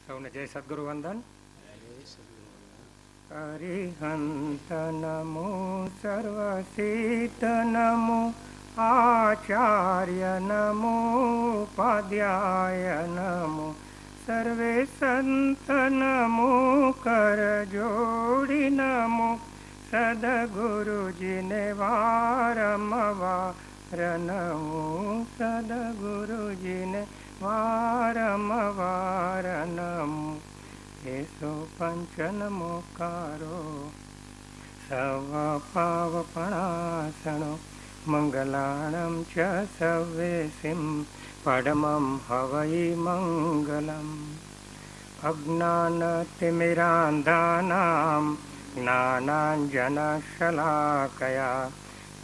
સૌને જય સદગુરુ વંદન. અરિહંત નમો, સર્વસિદ્ધ નમો, આચાર્ય નમો, ઉપાધ્યાય નમો, સર્વે સંત નમો, કર જોડી નમો, સદગુરુજીને વારંવાર નમો, સદગુરુજીને વારંવાર નમો. એસો પંચનમોકારો સવ પાવપણાસણો, મંગલાણમ ચ સવ્યેસિમ પડમમ હવૈ મંગલમ. અજ્ઞાનતિમિરાંધાનાં જ્ઞાનાંજનશલાકયા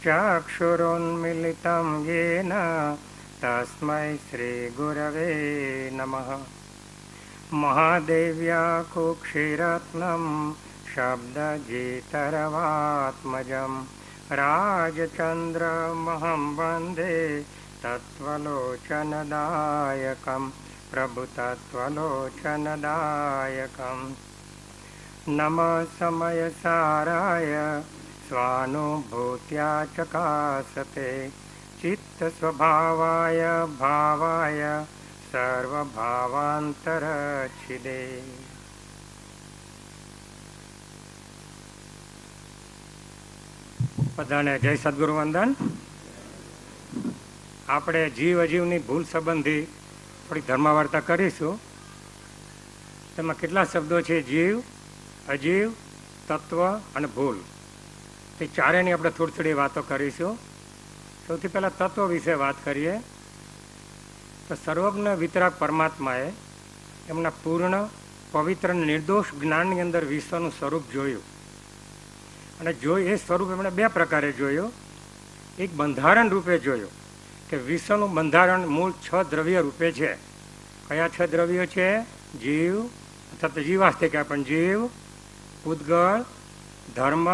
ચક્ષુરુન્મિલિतं યેન તસ્મૈ શ્રીગુરવે નમઃ. મહાદેવ્યા કુક્ષિરત્નમ શબ્દજીતરવાત્મજં રાજચંદ્રમહં વંદે તત્વલોચનદાયકં પ્રભુતત્વલોચનદાયકં. નમઃ સમયસારાય સ્વાનુભૂત્યા ચકાસતે ચિત્તસ્વભાવાય ભાવાય સર્વભાવાંતરચ્છિદે. બધાને જય સદગુરુ વંદન. આપણે જીવ અજીવની ભૂલ સંબંધી થોડી ધર્મવાર્તા કરીશું. તેમાં કેટલા શબ્દો છે? જીવ, અજીવ, તત્વ અને ભૂલ. તે ચારેની આપણે થોડી થોડી વાતો કરીશું. સૌથી પહેલાં તત્વ વિશે વાત કરીએ તો સર્વજ્ઞ વિતરાગ પરમાત્માએ એમના પૂર્ણ પવિત્ર નિર્દોષ જ્ઞાનની અંદર વિશ્વનું સ્વરૂપ જોયું. અને એ સ્વરૂપ એમણે બે પ્રકારે જોયું. એક બંધારણ રૂપે જોયું કે વિશ્વનું બંધારણ મૂળ 6 દ્રવ્ય રૂપે છે. કયા 6 દ્રવ્યો છે? જીવ અથવા તો જીવાસ્તિકા, પણ જીવ, પૂતગળ, ધર્મ,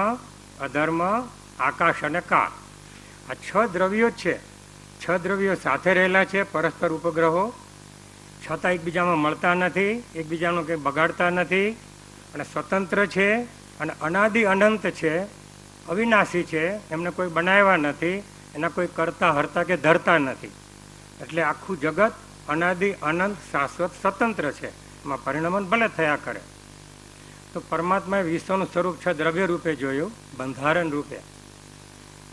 અધર્મ, આકાશ અને કાળ. આ 6 દ્રવ્યો જ છે. 6 દ્રવ્યો સાથે રહેલા છે, પરસ્પર ઉપગ્રહો, છતાં એકબીજામાં મળતા નથી, એકબીજાનું કંઈ બગાડતા નથી, અને સ્વતંત્ર છે અને અનાદિ અનંત છે, અવિનાશી છે. એમને કોઈ બનાવ્યા નથી, એના કોઈ કરતા હરતા કે ધરતા નથી. એટલે આખું જગત અનાદિ અનંત શાશ્વત સ્વતંત્ર છે. એમાં પરિણમન ભલે થયા કરે. તો પરમાત્માએ વિશ્વનું સ્વરૂપ 6 દ્રવ્ય રૂપે જોયું, બંધારણ રૂપે.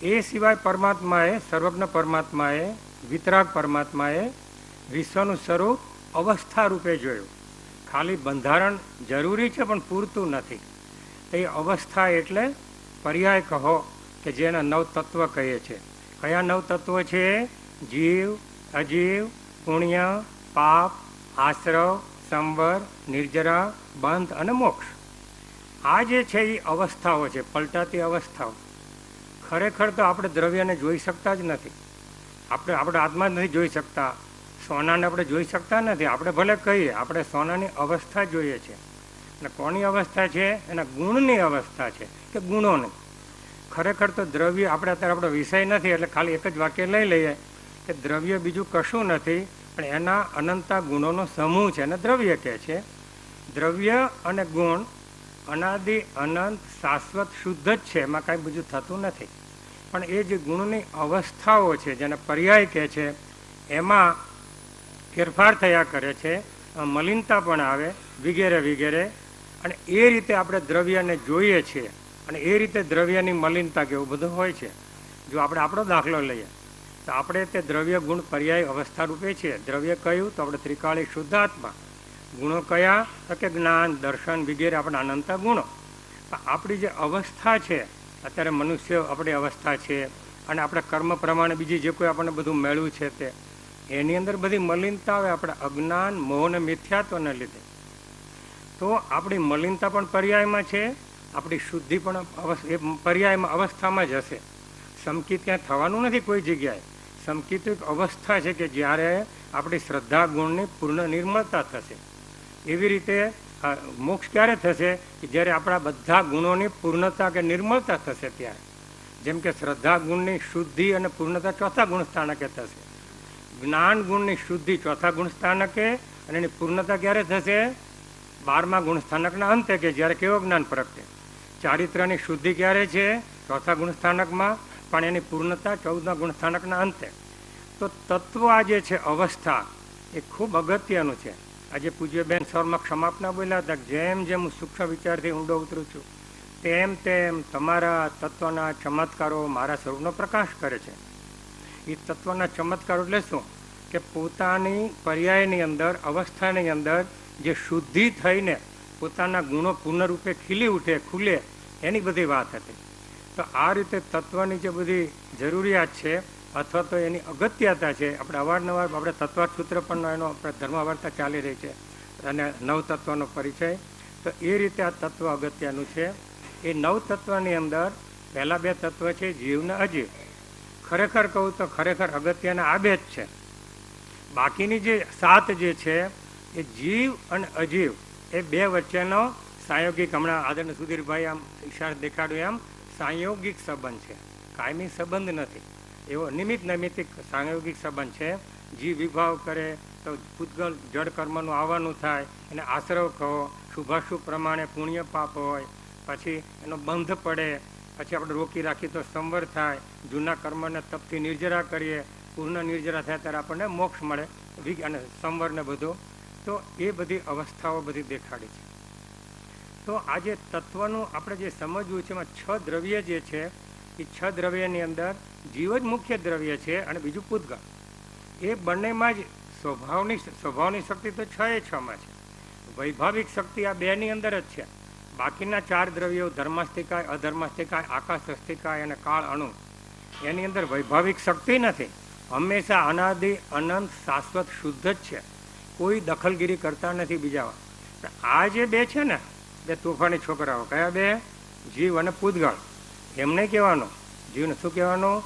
એ સિવાય પરમાત્માએ, સર્વજ્ઞ પરમાત્માએ, વિતરાગ પરમાત્માએ વિશ્વનું સ્વરૂપ અવસ્થા રૂપે જોયું. ખાલી બંધારણ જરૂરી છે પણ પૂરતું નથી. એ અવસ્થા એટલે પર્યાય કહો કે જેના 9 તત્વ કહીએ છે. કયા 9 તત્વો છે? જીવ, અજીવ, પુણ્ય, પાપ, આશ્રવ, સંવર, નિર્જરા, બંધ અને મોક્ષ. આ જે છે એ અવસ્થાઓ છે, પલટાતી અવસ્થાઓ. ખરેખર તો આપણે દ્રવ્યને જોઈ શકતા જ નથી. આપણે આત્મા જ નથી જોઈ શકતા. સોનાને આપણે જોઈ શકતા નથી. આપણે ભલે કહીએ આપણે સોનાની અવસ્થા જોઈએ છે. અને કોની અવસ્થા છે? એના ગુણની અવસ્થા છે કે ગુણોની. ખરેખર તો દ્રવ્ય, આપણે અત્યારે આપણો વિષય નથી એટલે ખાલી એક જ વાક્ય લઈ લઈએ કે દ્રવ્ય બીજું કશું નથી પણ એના અનંતા ગુણોનો સમૂહ છે અને દ્રવ્ય કહે છે. દ્રવ્ય અને ગુણ અનાદિ અનંત શાશ્વત શુદ્ધ જ છે, એમાં કાંઈ બીજું થતું નથી. પણ એ જે ગુણની અવસ્થાઓ છે જેને પર્યાય કહે છે એમાં ફેરફાર થયા કરે છે, મલિનતા પણ આવે વગેરે વગેરે. અને એ રીતે આપણે દ્રવ્યને જોઈએ છીએ અને એ રીતે દ્રવ્યની મલિનતા કે એવું બધું હોય છે. જો આપણે આપણો દાખલો લઈએ તો આપણે તે દ્રવ્ય ગુણ પર્યાય અવસ્થા રૂપે છીએ. દ્રવ્ય કયું? તો આપણે ત્રિકાળી શુદ્ધ આત્મા. ગુણો કયા? તો કે જ્ઞાન, દર્શન વગેરે આપણા અનંતા ગુણો. આપણી જે અવસ્થા છે અત્યારે મનુષ્ય આપણી અવસ્થા છે અને આપણે કર્મ પ્રમાણે બીજી જે કોઈ આપણને બધું મેળવ્યું છે તે એની અંદર બધી મલિનતા આવે આપણે અજ્ઞાન, મોહ અને મિથ્યાત્વને લીધે. તો આપણી મલિનતા પણ પર્યાયમાં છે, આપણી શુદ્ધિ પણ એ પર્યાયમાં અવસ્થામાં જ હશે. સમકિત ક્યાં થવાનું નથી કોઈ જગ્યાએ. સમકિત એક અવસ્થા છે કે જ્યારે આપણી શ્રદ્ધા ગુણની પૂર્ણ નિર્મળતા થશે. એવી રીતે મોક્ષ ક્યારે થશે? કે જ્યારે આપણા બધા ગુણોની પૂર્ણતા કે નિર્મળતા થશે ત્યારે. જેમ કે શ્રદ્ધા ગુણની શુદ્ધિ અને પૂર્ણતા 4થા ગુણ સ્થાનકે થશે. જ્ઞાન ગુણની શુદ્ધિ 4થા ગુણ સ્થાનકે અને એની પૂર્ણતા ક્યારે થશે? 12મા ગુણસ્થાનકના અંતે, કે જ્યારે કેવો જ્ઞાન પ્રગટે. ચારિત્રની શુદ્ધિ ક્યારે છે? 4થા ગુણસ્થાનકમાં, પણ એની પૂર્ણતા 14મા ગુણસ્થાનકના અંતે. તો તત્વ આ જે છે અવસ્થા એ ખૂબ અગત્યનું છે. આજે પૂજ્યબેન સૌરમાં ક્ષમાપના બોલ્યા હતા, જેમ જેમ હું સૂક્ષ્મ વિચારથી ઊંડો ઉતરું છું તેમ તેમ તમારા તત્વના ચમત્કારો મારા સ્વરૂપનો પ્રકાશ કરે છે. એ તત્વના ચમત્કારો એટલે શું? કે પોતાની પર્યાયની અંદર, અવસ્થાની અંદર જે શુદ્ધિ થઈને પોતાના ગુણો પૂર્ણરૂપે ખીલી ઉઠે, ખુલે, એની બધી વાત હતી. તો આ રીતે તત્વની જે બધી જરૂરિયાત છે અથવા તો એની અગત્યતા છે, આપણે અવારનવાર આપણે તત્વાર્થ સૂત્ર પણ એનો આપણે ધર્મવાર્તા ચાલી રહી છે અને નવતત્વનો પરિચય. તો એ રીતે આ તત્વ અગત્યનું છે. એ નવતત્વની અંદર પહેલાં 2 તત્વ છે, જીવ ને અજીવ. ખરેખર કહું તો ખરેખર અગત્યના આ 2 જ છે. બાકીની જે 7 જે છે એ જીવ અને અજીવ એ 2 વચ્ચેનો સાયોગિક, હમણાં આદરણીય સુધીરભાઈ આમ ઈશારો દેખાડ્યો એમ, સાયોગિક સંબંધ છે, કાયમી સંબંધ નથી. એવો નૈમિત્તિક સાયોગિક સંબંધ છે. જીવ વિભાવ કરે તો પૂતગલ જળ કર્મનું આવવાનું થાય, એને આશ્રવ કહો, શુભાશુભ પ્રમાણે પુણ્ય પાપ હોય, પછી એનો બંધ પડે, પછી આપણે રોકી રાખીએ તો સંવર થાય, જૂના કર્મને તપથી નિર્જરા કરીએ, પૂર્ણ નિર્જરા થાય ત્યારે આપણને મોક્ષ મળે અને સંવરને બધું. તો એ બધી અવસ્થાઓ બધી દેખાડી છે. તો આજે તત્વનું આપણે જે સમજવું છે એમાં 6 દ્રવ્ય જે છે એ 6 દ્રવ્યની અંદર જીવ જ મુખ્ય દ્રવ્ય છે અને બીજું પૂતગલ. એ બંનેમાં જ સ્વભાવની શક્તિ તો 6 એ 6માં છે. વૈભાવિક શક્તિ આ 2ની અંદર જ છે. બાકીના 4 દ્રવ્યો ધર્માસ્તિકાય, અધર્માસ્તિકાય, આકાશસ્તિકાય અને કાળ અણુ, એની અંદર વૈભાવિક શક્તિ નથી. હંમેશા અનાદિ અનંત શાશ્વત શુદ્ધ જ છે. કોઈ દખલગીરી કરતા નથી બીજા. આ જે 2 છે ને, 2 તોફાની છોકરાઓ, કયા 2? જીવ અને પૂતગળ. એમને કહેવાનું, જીવને શું કહેવાનું?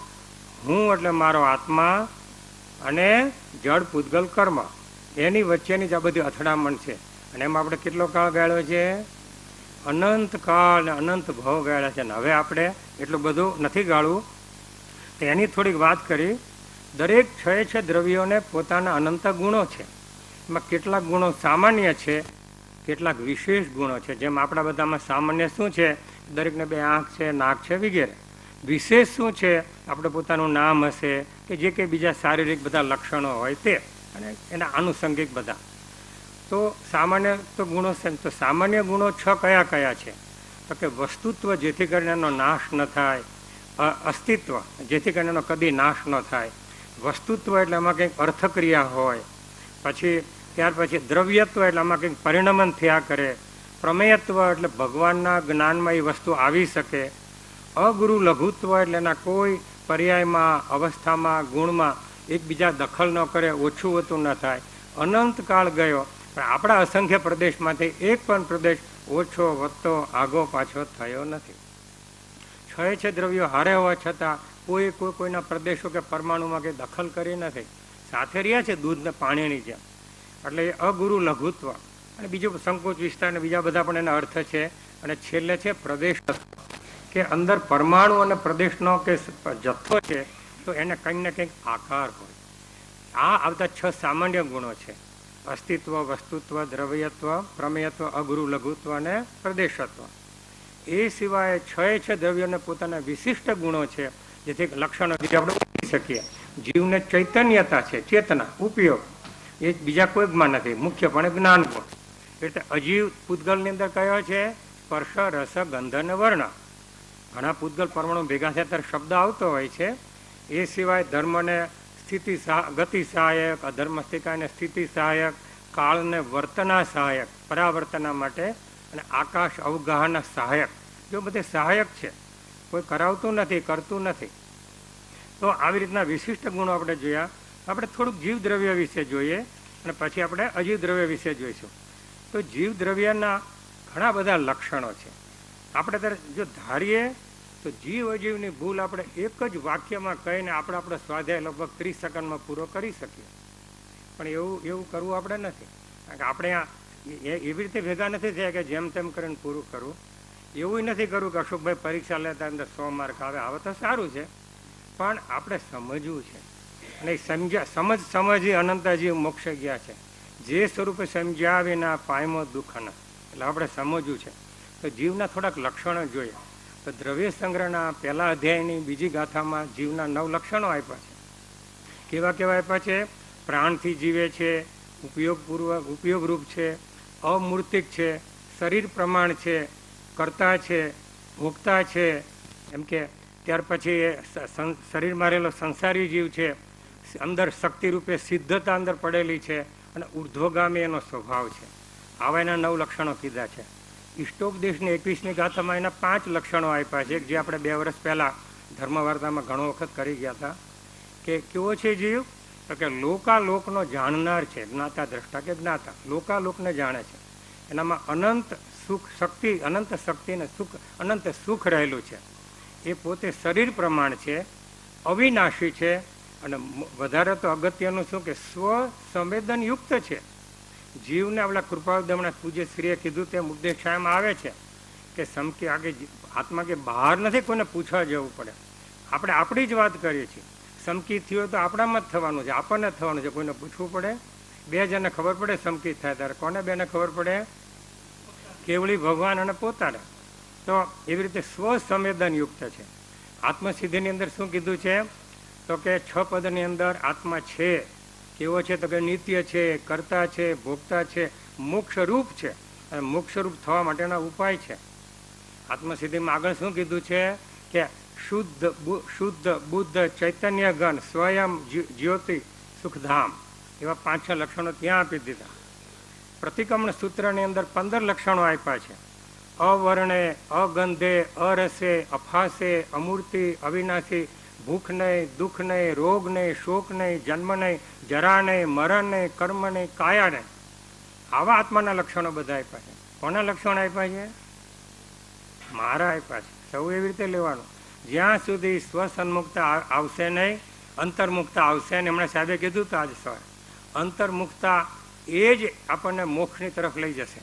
હું એટલે મારો આત્મા અને જળ પૂતગલ કર્મ, એની વચ્ચેની જ આ બધી અથડામણ છે. અને એમાં આપણે કેટલો કાળ ગાળ્યો છે? અનંત કાળ ને અનંત ભાવ ગાળ્યા છે. ને હવે આપણે એટલું બધું નથી ગાળવું. તો એની થોડીક વાત કરી. દરેક 6 દ્રવ્યોને પોતાના અનંત ગુણો છે. એમાં કેટલાક ગુણો સામાન્ય છે, કેટલાક વિશેષ ગુણો છે. જેમ આપણા બધામાં સામાન્ય શું છે? દરેકને 2 આંખ છે, નાક છે વગેરે. વિશેષ શું છે? આપણે પોતાનું નામ હશે કે જે કંઈ બીજા શારીરિક બધા લક્ષણો હોય તે, અને એના આનુષંગિક બધા. તો સામાન્ય તો ગુણો છે. તો સામાન્ય ગુણો 6 કયા કયા છે? તો કે વસ્તુત્વ, જેથી કરીને એનો નાશ ન થાય. અસ્તિત્વ, જેથી કરીને એનો કદી નાશ ન થાય. વસ્તુત્વ એટલે એમાં કંઈક અર્થક્રિયા હોય. પછી ત્યાર પછી દ્રવ્યત્વ એટલે આમાં કંઈક પરિણમન થયા કરે. પ્રમેયત્વ એટલે ભગવાનના જ્ઞાનમાં એ વસ્તુ આવી શકે. અગુરુ લઘુત્વ એટલે એના કોઈ પર્યાયમાં, અવસ્થામાં, ગુણમાં એકબીજા દખલ ન કરે, ઓછું હોતું ન થાય. અનંત કાળ ગયો પણ આપણા અસંખ્ય પ્રદેશમાંથી એક પણ પ્રદેશ ઓછો, વધતો, આગો પાછો થયો નથી. 6 દ્રવ્યો હારે હોવા છતાં કોઈના પ્રદેશો કે પરમાણુમાં કંઈ દખલ કરી નથી. સાથે રહ્યા છે દૂધ ને પાણીની જેમ. એટલે એ અગુરુ લઘુત્વ. અને બીજું સંકોચ વિસ્તાર અને બીજા બધા પણ એના અર્થ છે. અને છેલ્લે છે પ્રદેશ, કે અંદર પરમાણુ અને પ્રદેશનો કે જથ્થો છે તો એને કંઈક ને કંઈક આકાર હોય. આ આવતા 6 સામાન્ય ગુણો છે: અસ્તિત્વ, વસ્તુત્વ, દ્રવ્યત્વ, પ્રમેયત્વ, અગુરુ લઘુત્વ અને પ્રદેશત્વ. એ સિવાય 6 દ્રવ્યોને પોતાના વિશિષ્ટ ગુણો છે, જેથી લક્ષણો આપણે ઓળખી શકીએ. જીવને ચૈતન્યતા છે, ચેતના, ઉપયોગ, એ બીજા કોઈમાં નથી, મુખ્યપણે જ્ઞાન ગુણ. એટલે અજીવ પૂતગલની અંદર કયો છે? સ્પર્શ, રસ, ગંધ અને વર્ણ. ઘણા પૂતગલ પરમાણુ ભેગા થયા ત્યારે શબ્દ આવતો હોય છે. એ સિવાય ધર્મને સ્થિતિ ગતિ સહાયક, અધર્મસ્તિકાને સ્થિતિ સહાયક, કાળને વર્તના સહાયક, પરાવર્તના માટે, અને આકાશ અવગાહના સહાયક. જો બધે સહાયક છે, કોઈ કરાવતું નથી, કરતું નથી. તો આવી રીતના વિશિષ્ટ ગુણો આપણે જોયા. આપણે થોડુંક જીવ દ્રવ્ય વિશે જોઈએ અને પછી આપણે અજીવ દ્રવ્ય વિશે જોઈશું. તો જીવ દ્રવ્યના ઘણા બધા લક્ષણો છે. આપણે ત્યારે જો ધારીએ તો જીવ અજીવની ભૂલ આપણે એક જ વાક્યમાં કહીને આપણો સ્વાધ્યાય લગભગ 30 સેકન્ડમાં પૂરો કરી શકીએ. પણ એવું કરવું આપણે નથી. કારણ કે આપણે એવી રીતે ભેગા નથી થયા કે જેમ તેમ કરીને પૂરું કરવું. એવું નથી કરવું કે અશોકભાઈ પરીક્ષા લેતા અંદર 100 માર્ક આવે. હવે તો સારું છે, પણ આપણે સમજવું છે. અને સમજી અનંત જીવ મોક્ષ ગયા છે. જે સ્વરૂપે સમજ્યા વિના પાયમો દુઃખ ન. એટલે આપણે સમજવું છે. તો જીવના થોડાક લક્ષણો જોઈએ. તો દ્રવ્ય સંગ્રહના પહેલા અધ્યાયની બીજી ગાથામાં જીવના 9 લક્ષણો આપ્યા છે. કેવા કેવા આપ્યા છે? પ્રાણથી જીવે છે, ઉપયોગરૂપ છે, અમૂર્તિક છે, શરીર પ્રમાણ છે, કર્તા છે, ભોગતા છે, એમ કે ત્યાર પછી શરીરમાં રહેલો સંસારી જીવ છે, અંદર શક્તિ રૂપે સિદ્ધતા અંદર પડેલી છે, અને ઉર્ધ્વગામી એનો સ્વભાવ છે. આવા એના 9 લક્ષણો કીધા છે. ઇષ્ટોપદેશની 21મી ગાથામાં એના 5 લક્ષણો આપ્યા છે, જે આપણે 2 વર્ષ પહેલાં ધર્મવાર્તામાં ઘણો વખત કરી ગયા હતા. કે કેવો છે જીવ? તો કે લોકાલોકનો જાણનાર છે, જ્ઞાતા દ્રષ્ટા કે જ્ઞાતા લોકાલોકને જાણે છે. એનામાં અનંત શક્તિ અને અનંત સુખ રહેલું છે. એ પોતે શરીર પ્રમાણ છે, અવિનાશી છે, અને વધારે તો અગત્યનું શું કે સ્વ સંવેદનયુક્ત છે. જીવને આપણા કૃપાદમણા પૂજ્ય શ્રીએ કીધું તેમ ઉપદેશામાં આવે છે કે સમકી આગે આત્મા કે બહાર નથી કોઈને પૂછવા જવું પડે. આપણે આપણી જ વાત કરીએ છીએ. સમકી થયો તો આપણામાં જ થવાનું છે, આપણને જ થવાનું છે, કોઈને પૂછવું પડે? 2 જણને ખબર પડે સમકી થાય ત્યારે કોને 2ને ખબર પડે? કેવળી ભગવાન અને પોતાને. તો એવી રીતે સ્વ સંવેદનયુક્ત છે. આત્મસિદ્ધિની અંદર શું કીધું છે? તો કે 6 પદની અંદર આત્મા છે. કેવો છે? તો કે નિત્ય છે, કર્તા છે, ભોગતા છે, મોક્ષરૂપ છે, અને મોક્ષરૂપ થવા માટેના ઉપાય છે. આત્મસિદ્ધિમાં આગળ શું કીધું છે? કે શુદ્ધ બુદ્ધ ચૈતન્ય ગણ સ્વયં જ્યોતિ સુખધામ, એવા 5-6 લક્ષણો ત્યાં આપી દીધા. પ્રતિક્રમણ સૂત્રની અંદર 15 લક્ષણો આપ્યા છે. અવર્ણે, અગંધે, અરસે, અફાસે, અમૂર્તિ, અવિનાશી, ભૂખ નહીં, દુઃખ નહીં, રોગ નહીં, શોક નહીં, જન્મ નહીં, જરા નહીં, મરણ નહીં, કર્મ નહીં, કાયા નહીં. આવા આત્માના લક્ષણો બધા આપ્યા છે. કોના લક્ષણો આપ્યા છે? મારા આપ્યા છે. સૌ એવી રીતે લેવાનું. જ્યાં સુધી સ્વસન્મુખતા આવશે નહીં, અંતર્મુખતા આવશે નહીં. હમણાં સાહેબે કીધું તો આજે સવારે, અંતર્મુખતા એ જ આપણને મોક્ષની તરફ લઈ જશે.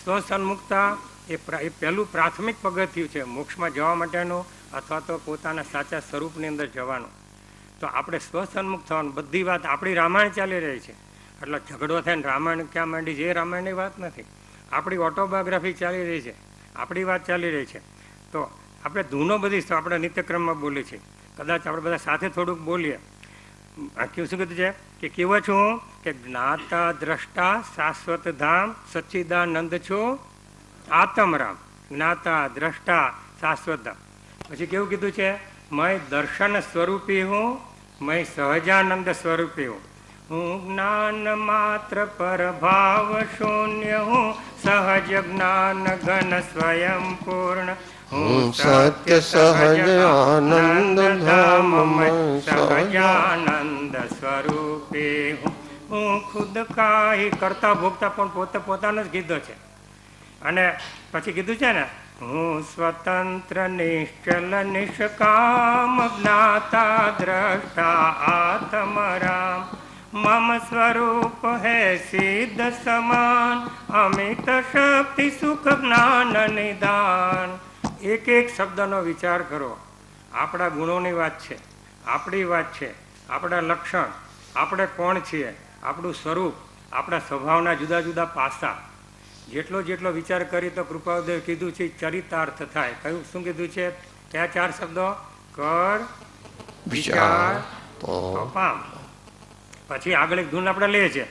સ્વસન્મુખતા એ પહેલું પ્રાથમિક પગથિયું છે મોક્ષમાં જવા માટેનું, અથવા તો પોતાના સાચા સ્વરૂપની અંદર જવાનું. તો આપણે સ્વસન્મુખ થવાનું. બધી વાત આપણી રામાયણ ચાલી રહી છે, એટલે ઝઘડો થાય ને રામાયણ ક્યાં માંડી છે, એ રામાયણની વાત નથી. આપણી ઓટોબાયોગ્રાફી ચાલી રહી છે, આપણી વાત ચાલી રહી છે. તો આપણે ધૂનો બધી આપણે નિત્યક્રમમાં બોલીએ છીએ. કદાચ આપણે બધા સાથે થોડુંક બોલીએ. શું કીધું છે? કે કેવો છું? કે જ્ઞાતા દ્રષ્ટા શાશ્વત ધામ સચ્ચિદાનંદ છું આત્મરામ. જ્ઞાતા દ્રષ્ટા શાશ્વત ધામ. પછી કેવું કીધું છે? मैं दर्शन स्वरूपी हूँ, मैं सहजानंद स्वरूपी हूँ, હું જ્ઞાન માત્ર પર ભાવ શૂન્ય હું, સહજ જ્ઞાન ઘન સ્વયં પૂર્ણ હું, સત્ય સહજ આનંદ ધામ સહજાનંદ સ્વરૂપી હું. હું ખુદ કાંઈ કરતા ભોગતા પણ પોતે પોતાનો જ કીધો છે. અને પછી કીધું છે ને, હું સ્વતંત્ર નિશ્ચલ નિષ્કામ જ્ઞાતા દ્રષ્ટા આત્મરામ, મમ સ્વરૂપ હે સિદ્ધ સમાન, અમિત શક્તિ સુખ જ્ઞાન નિદાન. એક એક શબ્દનો વિચાર કરો. આપણા ગુણોની વાત છે, આપણી વાત છે, આપણા લક્ષણ, આપણે કોણ છીએ, આપણું સ્વરૂપ, આપણા સ્વભાવના જુદા જુદા પાસા. જેટલો જેટલો વિચાર કરી તો કૃપાદેવ કીધું છે ચરિતાર્થ થાય. કયું શું કીધું છે? કયા 4 શબ્દો? કર, વિચાર, પામ. પછી આગળ એક ધૂન આપણે લઈએ છીએ.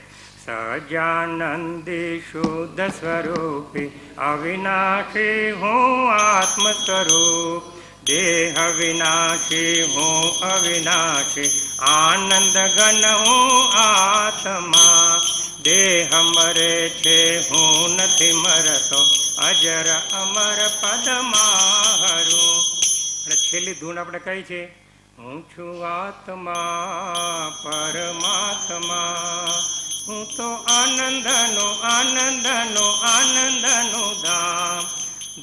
સહજાનંદી શુદ્ધ સ્વરૂપી અવિનાશી હું આત્મ સ્વરૂપ, દેહ વિનાશી હું અવિનાશી, આનંદ ઘન હું આત્મા, દેહ મરે છે હું નથી મરતો, અજર અમર પદમાં હરું. અને છેલ્લી ધૂન આપણે કઈ છે? હું છું આત્મા પરમાત્મા, હું તો આનંદનો આનંદનો આનંદનો ધામ,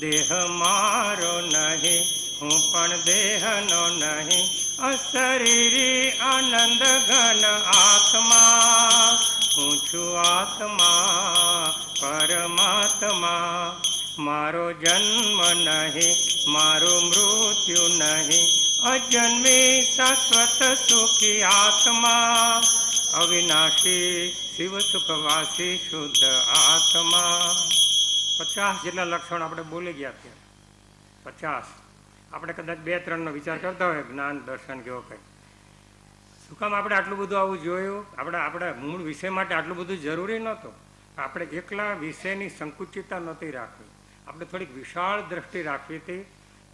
દેહ મારો નહીં હું પણ દેહનો નહીં, અશરીરી આનંદ ઘન આત્મા, હું છું આત્મા પરમાત્મા. મારો જન્મ નહીં, મારું મૃત્યુ નહીં, અજન્મી શાશ્વત સુખી આત્મા, અવિનાશી શિવ સુખવાસી શુદ્ધ આત્મા. 50 જેટલા લક્ષણ આપણે બોલી ગયા અત્યારે. 50. આપણે કદાચ 2-3નો વિચાર કરતા હોય, જ્ઞાન દર્શન કેવો કંઈ. શું કામ આપણે આટલું બધું આવું જોયું? આપણા મૂળ વિષય માટે આટલું બધું જરૂરી નહોતું. આપણે એકલા વિષયની સંકુચિતતા નહોતી રાખવી, આપણે થોડીક વિશાળ દ્રષ્ટિ રાખવી હતી.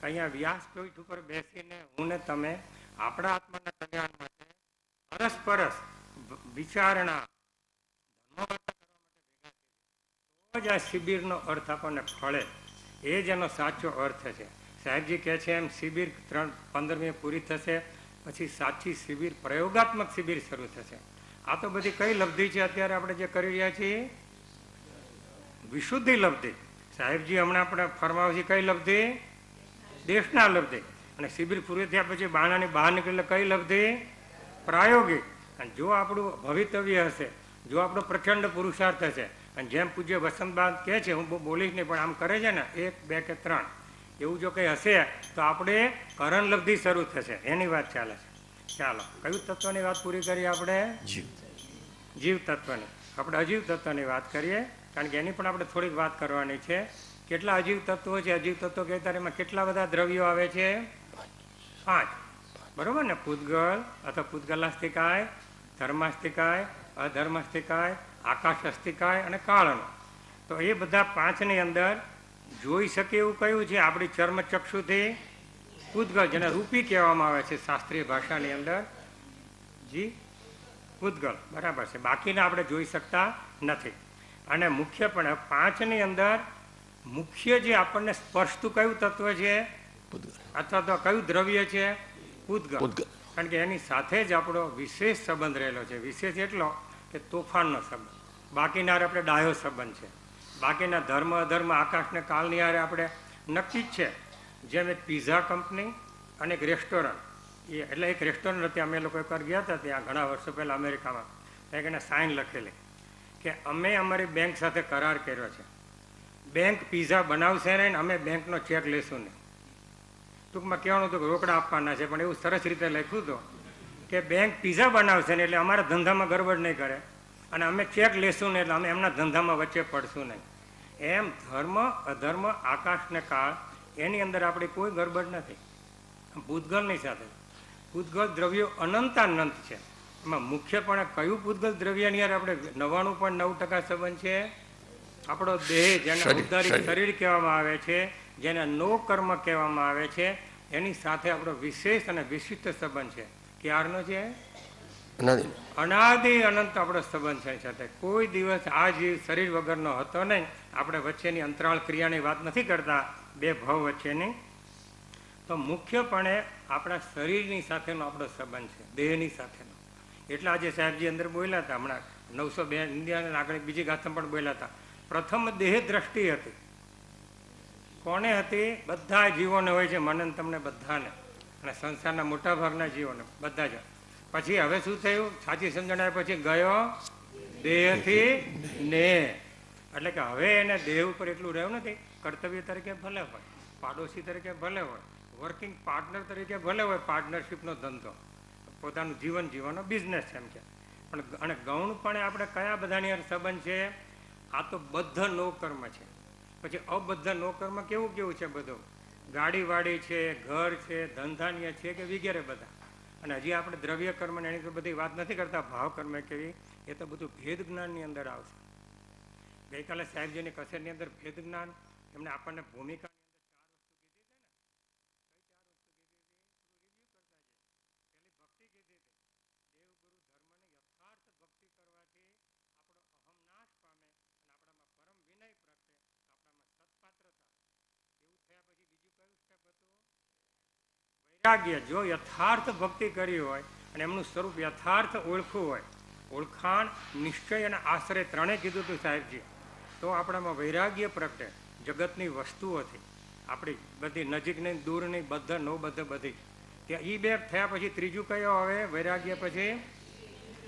અહીંયા વ્યાસપીઠ ઉપર બેસીને હું ને તમે આપણા આત્માના કલ્યાણ માટે પરસ્પરસ વિચારણા તો જ આ શિબિરનો અર્થ આપણને ફળે. એ જ એનો સાચો અર્થ છે. સાહેબજી કહે છે એમ શિબિર 15મી પૂરી થશે, પછી સાચી શિબિર પ્રયોગાત્મક શિબિર શરૂ થશે. આ તો બધી કઈ લબ્ધિ છે અત્યારે આપણે જે કરી રહ્યા છીએ? વિશુદ્ધિ લબ્ધિ. સાહેબજી હમણાં આપણે ફરમાવશે કઈ લબ્ધિ? દેશના લબ્ધિ. અને શિબિર પૂરી થયા પછી બાણાની બહાર નીકળે કઈ લબ્ધિ? પ્રાયોગિક. અને જો આપણું ભવિતવ્ય હશે, જો આપણો પ્રચંડ પુરુષાર્થ હશે, અને જેમ પૂજ્ય વસંતબાદ કહે છે, હું બહુ બોલીશ નહીં પણ આમ કરે છે ને 1, 2 કે 3 એવું જો કંઈ હશે તો આપણે કરણ લબ્ધિ શરૂ થશે. એની વાત ચાલે છે. ચાલો, કયું તત્વની વાત પૂરી કરીએ આપણે? જીવ તત્વની. આપણે અજીવ તત્વની વાત કરીએ, કારણ કે એની પણ આપણે થોડીક વાત કરવાની છે. કેટલા અજીવ તત્વો છે? અજીવ તત્વો કહેતા એમાં કેટલા બધા દ્રવ્યો આવે છે? 5. બરોબર ને? પૂતગલ અથવા પૂતગલાસ્તિકાય, ધર્માસ્તિકાય, અધર્માસ્તિકાય, આકાશસ્તિકાય અને કાળનો. તો એ બધા 5ની અંદર જોઈ શકે એવું કયું છે? આપણી ચર્મચક્ષુથી પૂતગલ, જેને રૂપી કહેવામાં આવે છે શાસ્ત્રીય ભાષાની અંદર. જી, પૂતગલ બરાબર છે. બાકીના આપણે જોઈ શકતા નથી. અને મુખ્યપણે 5ની અંદર મુખ્ય જે આપણને સ્પર્શતું કયું તત્વ છે અથવા તો કયું દ્રવ્ય છે? પૂતગલ. કારણ કે એની સાથે જ આપણો વિશેષ સંબંધ રહેલો છે. વિશેષ એટલો કે તોફાનનો સંબંધ. બાકીના હારે આપણે ડાયો સંબંધ છે. બાકીના ધર્મ અધર્મ આકાશને કાળની હારે આપણે નક્કી જ છે. જેમ એક પીઝા કંપની અને એક રેસ્ટોરન્ટ, એટલે એક રેસ્ટોરન્ટ હતી. અમે લોકો એકવાર ગયા હતા ત્યાં ઘણા વર્ષો પહેલાં અમેરિકામાં. ત્યાં એને સાઇન લખેલી કે અમે અમારી બેંક સાથે કરાર કર્યો છે, બેંક પીઝા બનાવશે નહીં, અમે બેંકનો ચેક લેશું નહીં. ટૂંકમાં કહેવાનું હતું કે રોકડા આપવાના છે, પણ એવું સરસ રીતે લખ્યું હતું કે બેંક પીઝા બનાવશે ને એટલે અમારા ધંધામાં ગરબડ નહીં કરે, અને અમે ચેક લેશું ને એટલે અમે એમના ધંધામાં વચ્ચે પડશું નહીં. એમ ધર્મ અધર્મ આકાશ ને કાળ એની અંદર આપણી કોઈ ગરબડ નથી. પૂતગલની સાથે પૂતગલ દ્રવ્યો અનંતાનંત છે. એમાં મુખ્યપણે કયું પૂતગલ દ્રવ્યની યાર આપણે 99.9% સંબંધ છે? આપણો દેહ, જેને ઉદ્ધારિત શરીર કહેવામાં આવે છે, જેને નો કર્મ કહેવામાં આવે છે, એની સાથે આપણો વિશેષ અને વિશિષ્ટ સંબંધ છે. ક્યારનો છે? અનાદિ અનંત આપણો સંબંધ છે સાથે. કોઈ દિવસ આ જીવ શરીર વગરનો હતો નહીં. આપણે વચ્ચેની અંતરાળ ક્રિયાની વાત નથી કરતા, બે ભવ વચ્ચેની. તો મુખ્યપણે આપણા શરીરની સાથેનો આપણો સંબંધ છે, દેહની સાથેનો. એટલે આજે સાહેબજી અંદર બોલ્યા હતા, હમણાં 902 ઇન્ડિયાને આગળ બીજી ગાથામાં પણ બોલ્યા હતા. પ્રથમ દેહ દ્રષ્ટિ હતી. કોને હતી? બધા જીવોને હોય છે, મને તમને બધાને, અને સંસારના મોટા ભાગના જીવોને બધા જ. પછી હવે શું થયું? સાચી સમજણ આવ્યા પછી ગયો દેહથી ને. એટલે કે હવે એને દેહ ઉપર એટલું રહ્યું નથી. કર્તવ્ય તરીકે ભલે હોય, પાડોશી તરીકે ભલે હોય, વર્કિંગ પાર્ટનર તરીકે ભલે હોય, પાર્ટનરશીપનો ધંધો, પોતાનું જીવન જીવવાનો બિઝનેસ એમ છે. પણ અને ગૌણપણે આપણે કયા બધાની સંબંધ છે? આ તો બદ્ધ નો કર્મ છે. પછી અબદ્ધ નો કર્મ કેવું કેવું છે? બધું ગાડી વાડી છે, ઘર છે, ધંધાન્ય છે કે વગેરે બધા. અને હજી આપણે દ્રવ્ય કર્મ એની તો બધી વાત નથી કરતા, ભાવ કર્મ કેવી, એ તો બધું ભેદ જ્ઞાનની અંદર આવશે. ગઈકાલે સાહેબજીની કસેટની અંદર ભેદ જ્ઞાન એમને આપણને ભૂમિકા વૈરાગ્ય. જો યથાર્થ ભક્તિ કરી હોય અને એમનું સ્વરૂપ યથાર્થ ઓળખવું હોય, ઓળખાણ, નિશ્ચય અને આશ્રય ત્રણેય કીધું હતું સાહેબજી, તો આપણામાં વૈરાગ્ય પ્રગટે. જગતની વસ્તુઓથી આપણી બધી નજીક નહીં, દૂર નહીં, બધા નો બધા બધી ત્યાં એ બે થયા પછી ત્રીજું કયો આવે? વૈરાગ્ય પછી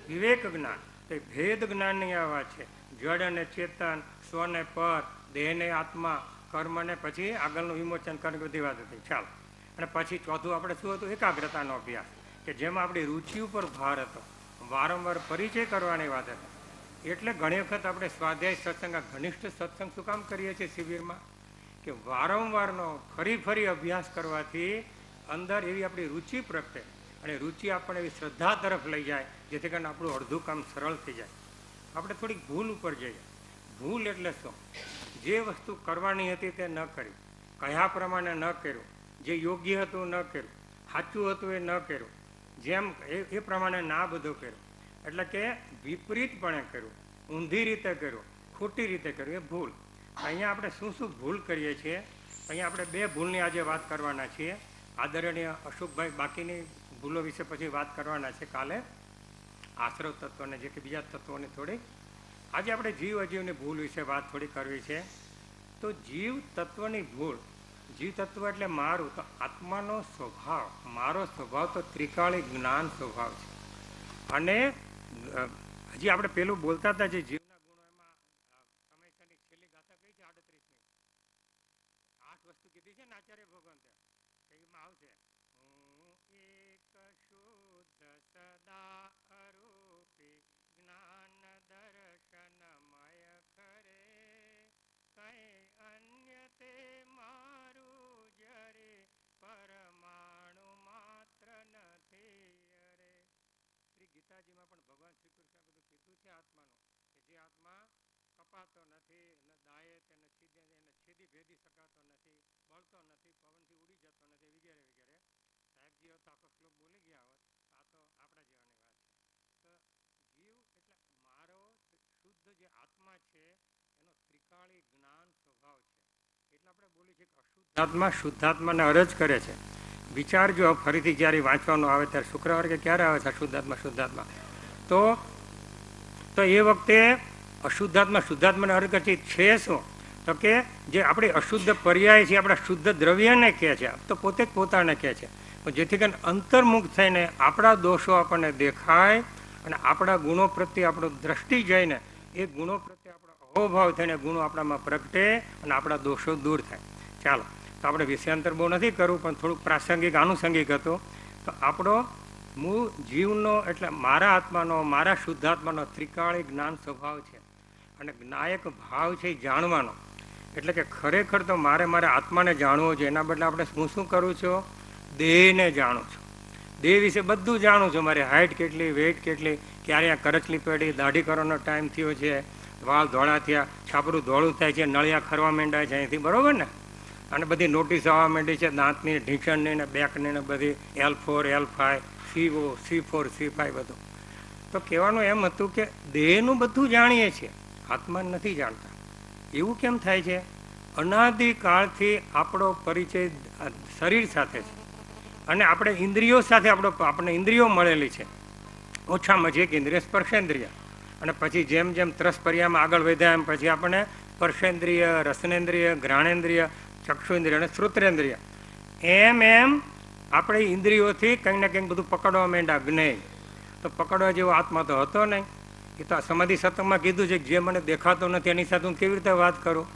વિવેક જ્ઞાન. તો ભેદ જ્ઞાનની આ વાત છે. જડ અને ચેતન, સ્વને પર, દેહને આત્મા, કર્મને પછી આગળનું વિમોચન કરવાની બધી વાત હતી. ચાલો, અને પછી ચોથું આપણે શું હતું? એકાગ્રતાનો અભ્યાસ, કે જેમાં આપણી રુચિ ઉપર ભાર હતો, વારંવાર પરિચય કરવાની વાત હતી. એટલે ઘણી વખત આપણે સ્વાધ્યાય સત્સંગ, ઘનિષ્ઠ સત્સંગ શું કામ કરીએ છીએ શિબિરમાં? કે વારંવારનો ફરી ફરી અભ્યાસ કરવાથી અંદર એવી આપણી રુચિ પ્રગટે, અને રુચિ આપણને એવી શ્રદ્ધા તરફ લઈ જાય, જેથી કરીને આપણું અડધું કામ સરળ થઈ જાય. આપણે થોડીક ભૂલ ઉપર જઈએ. ભૂલ એટલે શું? જે વસ્તુ કરવાની હતી તે ન કરી, કયા પ્રમાણે ન કર્યું, જે યોગ્ય હતું ન કર્યું, સાચું હતું એ ન કર્યું, જેમ એ પ્રમાણે ના બધું કર્યું, એટલે કે વિપરીતપણે કર્યું, ઊંધી રીતે કર્યું, ખોટી રીતે કર્યું, એ ભૂલ. અહીંયા આપણે શું શું ભૂલ કરીએ છીએ? અહીંયા આપણે બે ભૂલની આજે વાત કરવાના છીએ. આદરણીય અશોકભાઈ બાકીની ભૂલો વિશે પછી વાત કરવાના છે કાલે, આશ્રવ તત્વને જે કે બીજા તત્વોની થોડી. આજે આપણે જીવ અજીવની ભૂલ વિશે વાત થોડી કરવી છે. તો જીવ તત્વની ભૂલ, જીવ તત્વ એટલે મારું, તો આત્માનો સ્વભાવ, મારો સ્વભાવ તો ત્રિકાળી જ્ઞાન સ્વભાવ છે. અને હજી આપણે પેલું બોલતા હતા જે જીવના ગુણો, એમાં સમયસરની છેલ્લી ગાથા કઈ છે? 38ની 8 વસ્તુ કીધી છે ને આચાર્ય ભગવંતે, એમાં આવશે હું એક શુદ્ધ સદા અરૂપી જ્ઞાન દર્શનમય ખરે, કઈ અન્ય તે મારું જરે, પરમાણુ માત્ર નથી અરે. શ્રી ગીતાજીમાં પણ ભગવાન શ્રી કૃષ્ણ બધું કીધું છે આત્માનું, કે જે આત્મા કપાતો નથી, એને દાયે તેને છેદી ભેદી શકાતો નથી, બળતો નથી, પવનથી ઉડી જતો નથી, વગેરે વગેરે. સાહેબજી તો આખો શ્લોક બોલી ગયા હોત, આ તો આપણા જેવાની વાત છે. તો જીવ એટલે મારો શુદ્ધ જે આત્મા છે એનો ત્રિકાળી જ્ઞાન સ્વભાવ છે. એટલે આપણે બોલી છે કે અશુદ્ધાત્મા શુદ્ધાત્માને અરજ કરે છે. વિચારજો ફરીથી જ્યારે વાંચવાનું આવે ત્યારે, શુક્રવાર કે ક્યારે આવે છે શુદ્ધાત્મા શુદ્ધાત્મા, તો એ વખતે અશુદ્ધાત્મા શુદ્ધાત્માને અરજ કરે છે શું? તો કે જે આપણી અશુદ્ધ પર્યાય છે, આપણા શુદ્ધ દ્રવ્યને કહે છે, તો પોતે જ પોતાને કહે છે. જેથી કરીને અંતર્મુખ થઈને આપણા દોષો આપણને દેખાય, અને આપણા ગુણો પ્રત્યે આપણો દ્રષ્ટિ જઈને એ ગુણો પ્રત્યે આપણો અહોભાવ થઈને ગુણો આપણામાં પ્રગટે અને આપણા દોષો દૂર થાય. ચાલો, તો આપણે વિષયાંતર બહુ નથી કરવું, પણ થોડુંક પ્રાસંગિક આનુષંગિક હતું. તો આપણો મૂળ જીવનો એટલે મારા આત્માનો, મારા શુદ્ધાત્માનો ત્રિકાળી જ્ઞાન સ્વભાવ છે. અને જ્ઞાયક ભાવ છે એ જાણવાનો, એટલે કે ખરેખર તો મારે આત્માને જાણવો છે. એના બદલે આપણે શું કરું છું? દેહને જાણું છું. દેહ વિશે બધું જાણું છું. મારી હાઇટ કેટલી, વેઇટ કેટલી, ક્યારે આ કરચલી પડી, દાઢી કરવાનો ટાઈમ થયો છે, વાળ ધોળા થયા, છાપરું ધોળું થાય છે, નળિયા ખરવા માંડ્યા છે અહીંથી, બરાબર ને? અને બધી નોટિસ આવવા માંડી છે, દાંતની, ઢીંચણની ને બેકની ને બધી, L4 L5 CO C4 C5 બધું. તો કહેવાનું એમ હતું કે દેહનું બધું જાણીએ છીએ, આત્મા નથી જાણતા. એવું કેમ થાય છે? અનાદિકાળથી આપણો પરિચય શરીર સાથે છે, અને આપણે ઇન્દ્રિયો સાથે આપણને ઇન્દ્રિયો મળેલી છે. ઓછામાં જે એક ઇન્દ્રિય સ્પર્શેન્દ્રિય, અને પછી જેમ જેમ ત્રસપર્યામાં આગળ વધ્યા એમ પછી આપણને સ્પર્શેન્દ્રિય, રસનેન્દ્રિય, ઘ્રાણેન્દ્રિય, ચક્ષુઇન્દ્રિય અને શ્રોત્રેન્દ્રિય, એમ આપણે ઇન્દ્રિયોથી કંઈક ને કંઈક બધું પકડવા માંડ્યા. જ્ઞેય તો પકડવા જેવો આત્મા તો હતો નહીં. એ તો સમાધિ સત્સંગમાં કીધું છે કે જે મને દેખાતો નથી એની સાથે હું કેવી રીતે વાત કરું,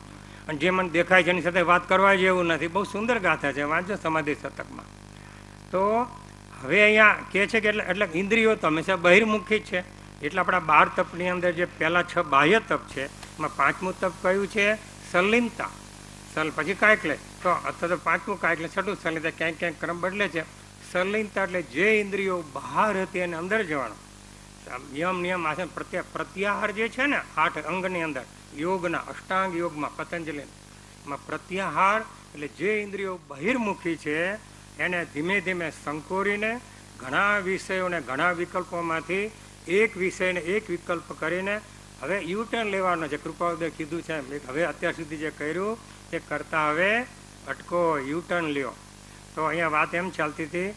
અને જે મને દેખાય છે એની સાથે વાત કરવા જેવું નથી. બહુ સુંદર ગાથા છે, વાંચો સમાધિ સત્સંગમાં. તો હવે અહીંયા કહે છે કે એટલે ઇન્દ્રિયો તો હંમેશા બહિર્મુખી જ છે. એટલે આપણા 12 તપની અંદર જે પહેલાં 6 બાહ્ય તપ છે, એમાં 5મું તપ કયું છે? સલિનતા. પછી કાંઈક તો અથવા તો 5મું કાંઈક 6ઠું સલિનતા, ક્યાંક ક્યાંક ક્રમ બદલે છે. સલિનતા એટલે જે ઇન્દ્રિયો બહાર હતી એને અંદર જવાનું. નિયમ આસન પ્રત્યાહાર જે છે ને 8 અંગની અંદર, યોગના અષ્ટાંગ યોગમાં પતંજલિમાં પ્રત્યાહાર એટલે જે ઇન્દ્રિયો બહિર્મુખી છે એને ધીમે ધીમે સંકોરીને ઘણા વિષયોને ઘણા વિકલ્પોમાંથી એક વિષયને એક વિકલ્પ કરીને હવે યુટર્ન લેવાનો છે. કૃપાળુદેવ કીધું છે, હવે અત્યાર સુધી જે કર્યું એ કરતા હવે અટકો, યુટર્ન લ્યો. તો અહીંયા વાત એમ ચાલતી હતી